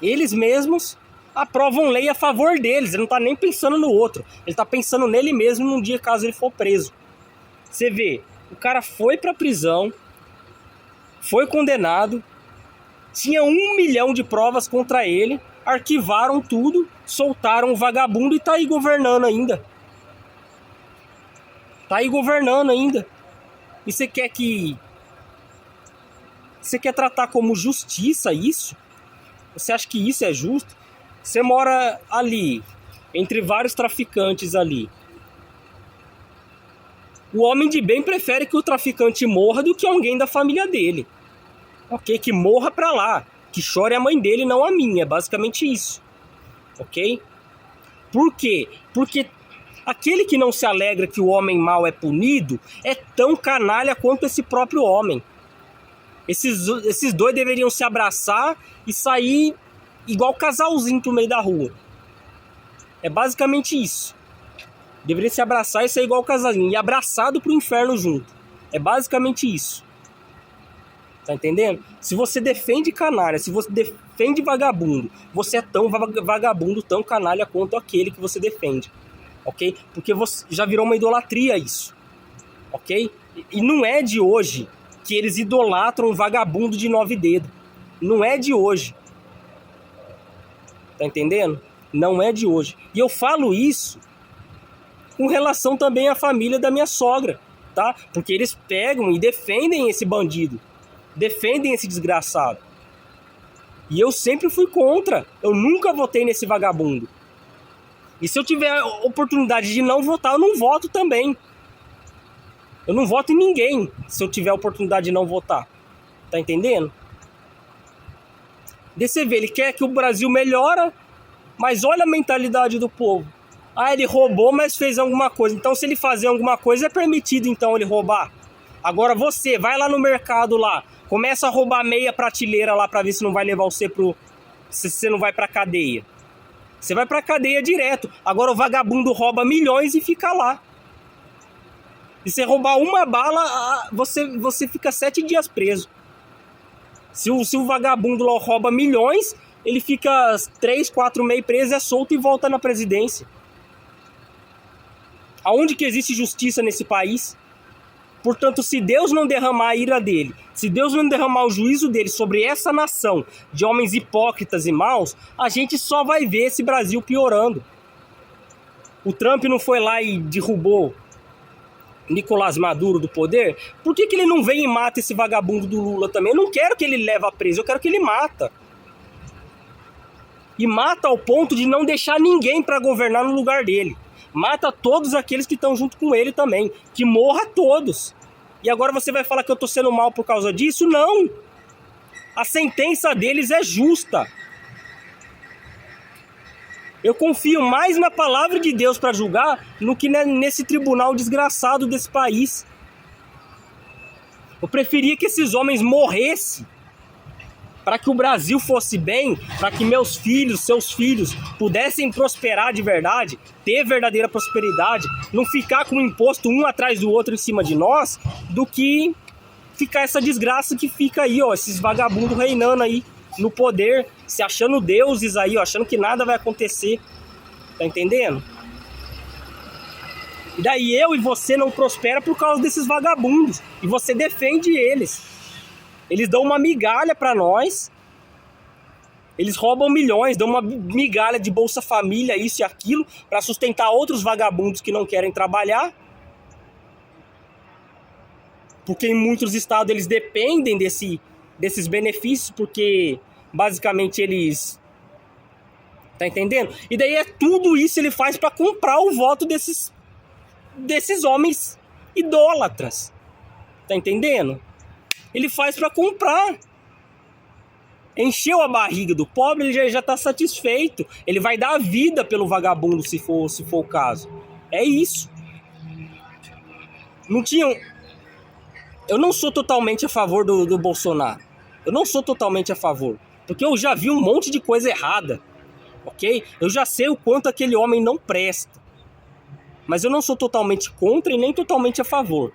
Eles mesmos aprovam lei a favor deles. Ele não está nem pensando no outro. Ele está pensando nele mesmo num dia caso ele for preso. Você vê, o cara foi para a prisão, foi condenado, tinha 1 milhão de provas contra ele, arquivaram tudo, soltaram o vagabundo e tá aí governando ainda. Tá aí governando ainda. E você quer que... Você quer tratar como justiça isso? Você acha que isso é justo? Você mora ali, entre vários traficantes ali. O homem de bem prefere que o traficante morra do que alguém da família dele. Ok? Que morra pra lá. Que chore a mãe dele, não a minha. É basicamente isso. Ok? Por quê? Porque aquele que não se alegra que o homem mau é punido é tão canalha quanto esse próprio homem. Esses dois deveriam se abraçar e sair igual casalzinho pro meio da rua. É basicamente isso. Deveria se abraçar e sair igual casalzinho. E abraçado pro inferno junto. É basicamente isso. Tá entendendo? Se você defende canalha, se você defende vagabundo, você é tão vagabundo, tão canalha quanto aquele que você defende. Ok? Porque você já virou uma idolatria isso. Ok? E não é de hoje que eles idolatram um vagabundo de 9 dedos. Não é de hoje. Tá entendendo? Não é de hoje. E eu falo isso com relação também à família da minha sogra, tá? Porque eles pegam e defendem esse bandido. Defendem esse desgraçado. E eu sempre fui contra. Eu nunca votei nesse vagabundo. E se eu tiver a oportunidade de não votar, eu não voto também. Eu não voto em ninguém se eu tiver a oportunidade de não votar. Tá entendendo? Daí você vê, ele quer que o Brasil melhora, Mas olha a mentalidade do povo. Ah, ele roubou, mas fez alguma coisa. Então, se ele fazer alguma coisa, é permitido, então, ele roubar. Agora você, vai lá no mercado lá, começa a roubar meia prateleira lá pra ver se não vai levar você se você não vai pra cadeia. Você vai pra cadeia direto. Agora o vagabundo rouba milhões e fica lá. Se você roubar uma bala, você fica 7 dias preso. Se o vagabundo lá rouba milhões, ele fica 3, 4 meses preso, é solto e volta na presidência. Aonde que existe justiça nesse país? Portanto, se Deus não derramar a ira dele, se Deus não derramar o juízo dele sobre essa nação de homens hipócritas e maus, a gente só vai ver esse Brasil piorando. O Trump não foi lá e derrubou Nicolás Maduro do poder? Por que ele não vem e mata esse vagabundo do Lula também? Eu não quero que ele leve preso, eu quero que ele mata. E mata ao ponto de não deixar ninguém para governar no lugar dele. Mata todos aqueles que estão junto com ele também. Que morra todos. E agora você vai falar que eu tô sendo mal por causa disso? Não. A sentença deles é justa. Eu confio mais na palavra de Deus para julgar do que nesse tribunal desgraçado desse país. Eu preferia que esses homens morressem para que o Brasil fosse bem, para que meus filhos, seus filhos, pudessem prosperar de verdade, ter verdadeira prosperidade, não ficar com um imposto um atrás do outro em cima de nós, do que ficar essa desgraça que fica aí, ó, esses vagabundos reinando aí no poder, se achando deuses aí, ó, achando que nada vai acontecer. Tá entendendo? E daí eu e você não prospera por causa desses vagabundos. E você defende eles. Eles dão uma migalha pra nós. Eles roubam milhões, dão uma migalha de Bolsa Família, isso e aquilo, pra sustentar outros vagabundos que não querem trabalhar. Porque em muitos estados eles dependem desses benefícios, porque basicamente eles... Tá entendendo? E daí tudo isso ele faz pra comprar o voto desses homens idólatras. Tá entendendo? Ele faz pra comprar. Encheu a barriga do pobre, ele já tá satisfeito. Ele vai dar a vida pelo vagabundo, se for o caso. É isso. Não tinham... Eu não sou totalmente a favor do Bolsonaro. Eu não sou totalmente a favor. Porque eu já vi um monte de coisa errada. Ok? Eu já sei o quanto aquele homem não presta. Mas eu não sou totalmente contra e nem totalmente a favor.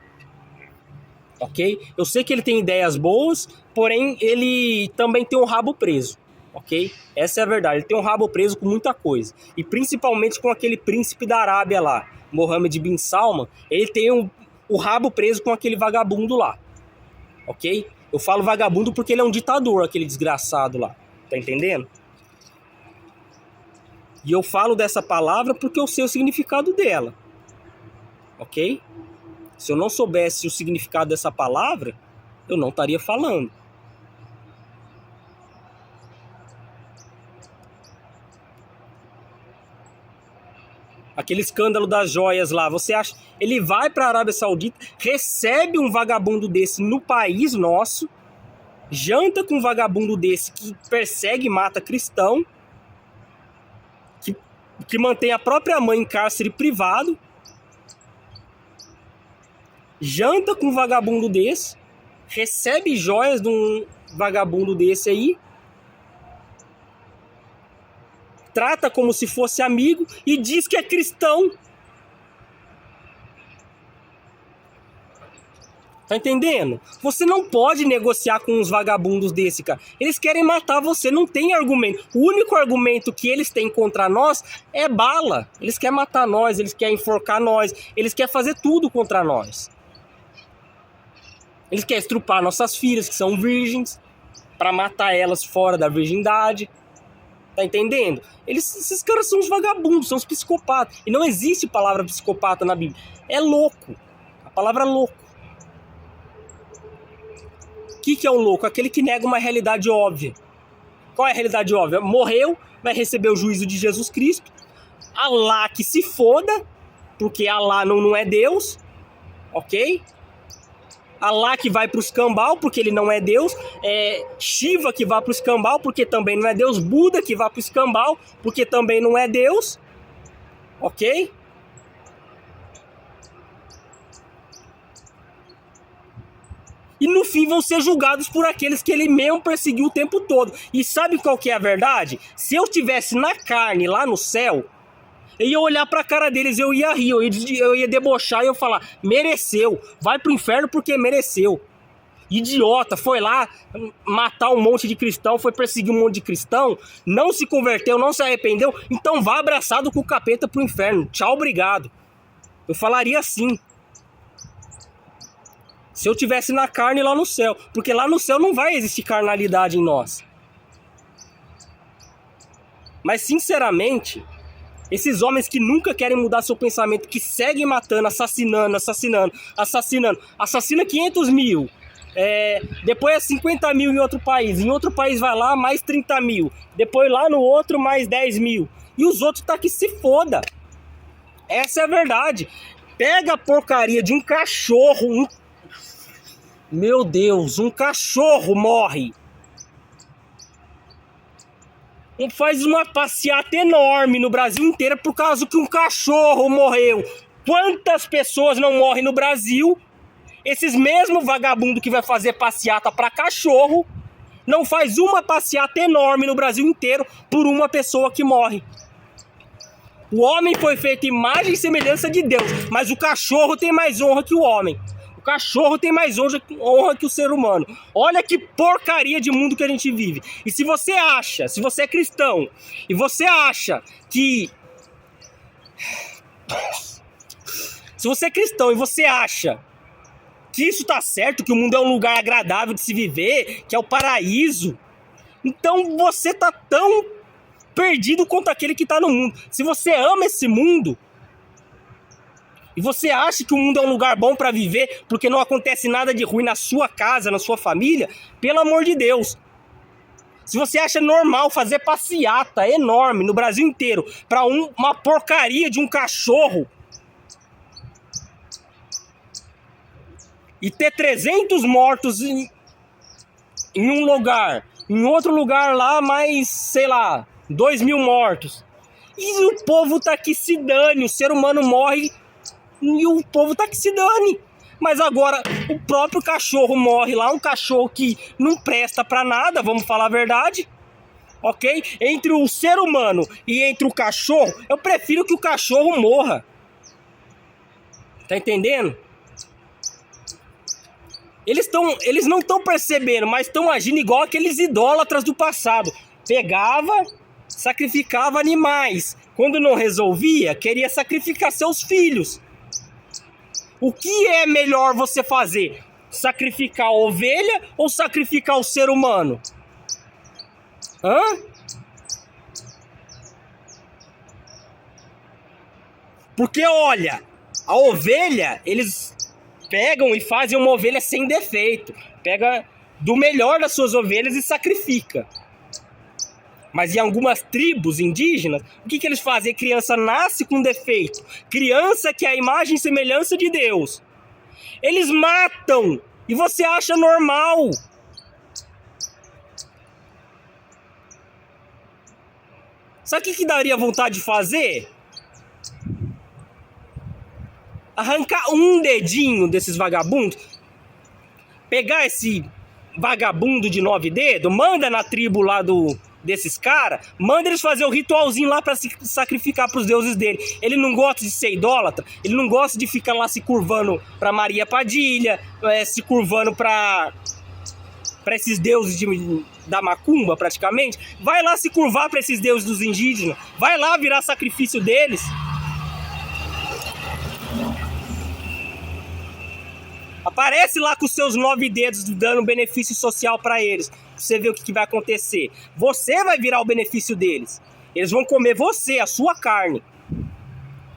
Ok? Eu sei que ele tem ideias boas, porém ele também tem um rabo preso. Ok? Essa é a verdade. Ele tem um rabo preso com muita coisa. E principalmente com aquele príncipe da Arábia lá, Mohammed bin Salman. Ele tem o rabo preso com aquele vagabundo lá. Ok? Eu falo vagabundo porque ele é um ditador, aquele desgraçado lá. Tá entendendo? E eu falo dessa palavra porque eu sei o significado dela. Ok? Se eu não soubesse o significado dessa palavra, eu não estaria falando. Aquele escândalo das joias lá, você acha... Ele vai para a Arábia Saudita, recebe um vagabundo desse no país nosso, janta com um vagabundo desse que persegue e mata cristão, que mantém a própria mãe em cárcere privado, janta com um vagabundo desse, recebe joias de um vagabundo desse aí, trata como se fosse amigo e diz que é cristão. Tá entendendo? Você não pode negociar com uns vagabundos desse, cara. Eles querem matar você, não tem argumento. O único argumento que eles têm contra nós é bala. Eles querem matar nós, eles querem enforcar nós, eles querem fazer tudo contra nós. Eles querem estrupar nossas filhas, que são virgens, pra matar elas fora da virgindade. Tá entendendo? Esses caras são os vagabundos, são os psicopatas. E não existe palavra psicopata na Bíblia. É louco. A palavra louco. O que é um louco? Aquele que nega uma realidade óbvia. Qual é a realidade óbvia? Morreu, vai receber o juízo de Jesus Cristo. Alá que se foda, porque Alá não é Deus. Ok? Alá que vai para o escambau, porque ele não é Deus. Shiva que vai para o escambau, porque também não é Deus. Buda que vai para o escambau, porque também não é Deus. Ok? E no fim vão ser julgados por aqueles que ele mesmo perseguiu o tempo todo. E sabe qual que é a verdade? Se eu estivesse na carne lá no céu, eu ia olhar pra cara deles, eu ia rir, eu ia debochar e eu ia falar: mereceu, vai pro inferno porque mereceu. Idiota, foi lá matar um monte de cristão, foi perseguir um monte de cristão, não se converteu, não se arrependeu, então vá abraçado com o capeta pro inferno. Tchau, obrigado. Eu falaria assim. Se eu tivesse na carne lá no céu. Porque lá no céu não vai existir carnalidade em nós. Mas sinceramente, esses homens que nunca querem mudar seu pensamento, que seguem matando, assassinando, assassina 500 mil, depois é 50 mil em outro país vai lá mais 30 mil, depois lá no outro mais 10 mil, e os outros tá que se foda. Essa é a verdade. Pega a porcaria de um cachorro, meu Deus, um cachorro morre. Faz uma passeata enorme no Brasil inteiro por causa que um cachorro morreu. Quantas pessoas não morrem no Brasil? Esses mesmos vagabundos que vai fazer passeata para cachorro não faz uma passeata enorme no Brasil inteiro por uma pessoa que morre. O homem foi feito imagem e semelhança de Deus, mas o cachorro tem mais honra que o homem. O cachorro tem mais honra que o ser humano. Olha que porcaria de mundo que a gente vive. E se você é cristão, e você acha que... Se você é cristão e você acha que isso tá certo, que o mundo é um lugar agradável de se viver, que é o paraíso, então você tá tão perdido quanto aquele que tá no mundo. Se você ama esse mundo... E você acha que o mundo é um lugar bom para viver porque não acontece nada de ruim na sua casa, na sua família? Pelo amor de Deus. Se você acha normal fazer passeata enorme no Brasil inteiro para uma porcaria de um cachorro e ter 300 mortos em um lugar, em outro lugar lá mais, sei lá, 2.000 mortos, e o povo tá que se dane, o ser humano morre... E o povo tá que se dane. Mas agora o próprio cachorro morre lá, um cachorro que não presta pra nada, vamos falar a verdade. Ok? Entre o ser humano e entre o cachorro, eu prefiro que o cachorro morra. Tá entendendo? Eles não estão percebendo, mas estão agindo igual aqueles idólatras do passado. Pegava, sacrificava animais. Quando não resolvia, queria sacrificar seus filhos. O que é melhor você fazer? Sacrificar a ovelha ou sacrificar o ser humano? Hã? Porque olha, a ovelha, eles pegam e fazem uma ovelha sem defeito. Pega do melhor das suas ovelhas e sacrifica. Mas em algumas tribos indígenas, o que eles fazem? A criança nasce com defeito. Criança que é a imagem e semelhança de Deus. Eles matam. E você acha normal. Sabe o que daria vontade de fazer? Arrancar um dedinho desses vagabundos. Pegar esse vagabundo de 9 dedos. Manda na tribo lá desses caras, manda eles fazer o ritualzinho lá pra se sacrificar pros deuses dele. Ele não gosta de ser idólatra, ele não gosta de ficar lá se curvando pra Maria Padilha, se curvando pra esses deuses da macumba, praticamente. Vai lá se curvar pra esses deuses dos indígenas, vai lá virar sacrifício deles. Aparece lá com os seus 9 dedos dando benefício social pra eles. Você vê o que vai acontecer. Você vai virar o benefício deles. Eles vão comer você, a sua carne.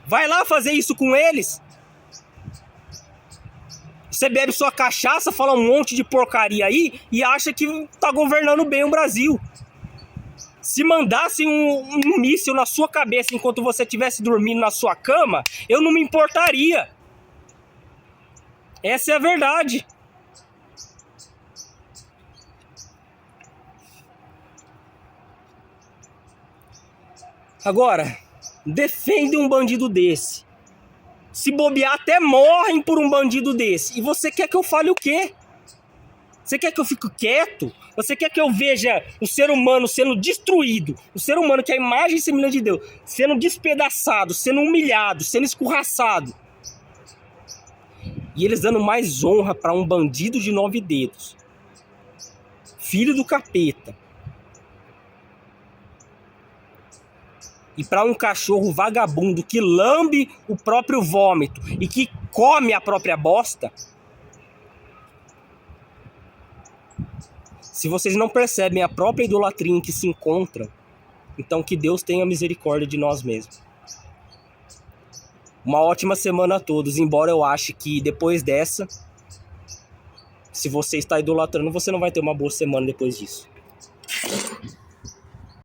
Vai lá fazer isso com eles. Você bebe sua cachaça, fala um monte de porcaria aí e acha que tá governando bem o Brasil. Se mandassem um míssil na sua cabeça enquanto você estivesse dormindo na sua cama, eu não me importaria. Essa é a verdade. Agora, defende um bandido desse. Se bobear, até morrem por um bandido desse. E você quer que eu fale o quê? Você quer que eu fique quieto? Você quer que eu veja o ser humano sendo destruído? O ser humano, que é a imagem e semelhança de Deus, sendo despedaçado, sendo humilhado, sendo escorraçado. E eles dando mais honra para um bandido de 9 dedos. Filho do capeta. E para um cachorro vagabundo que lambe o próprio vômito e que come a própria bosta. Se vocês não percebem a própria idolatria em que se encontram, então que Deus tenha misericórdia de nós mesmos. Uma ótima semana a todos, embora eu ache que depois dessa, se você está idolatrando, você não vai ter uma boa semana depois disso.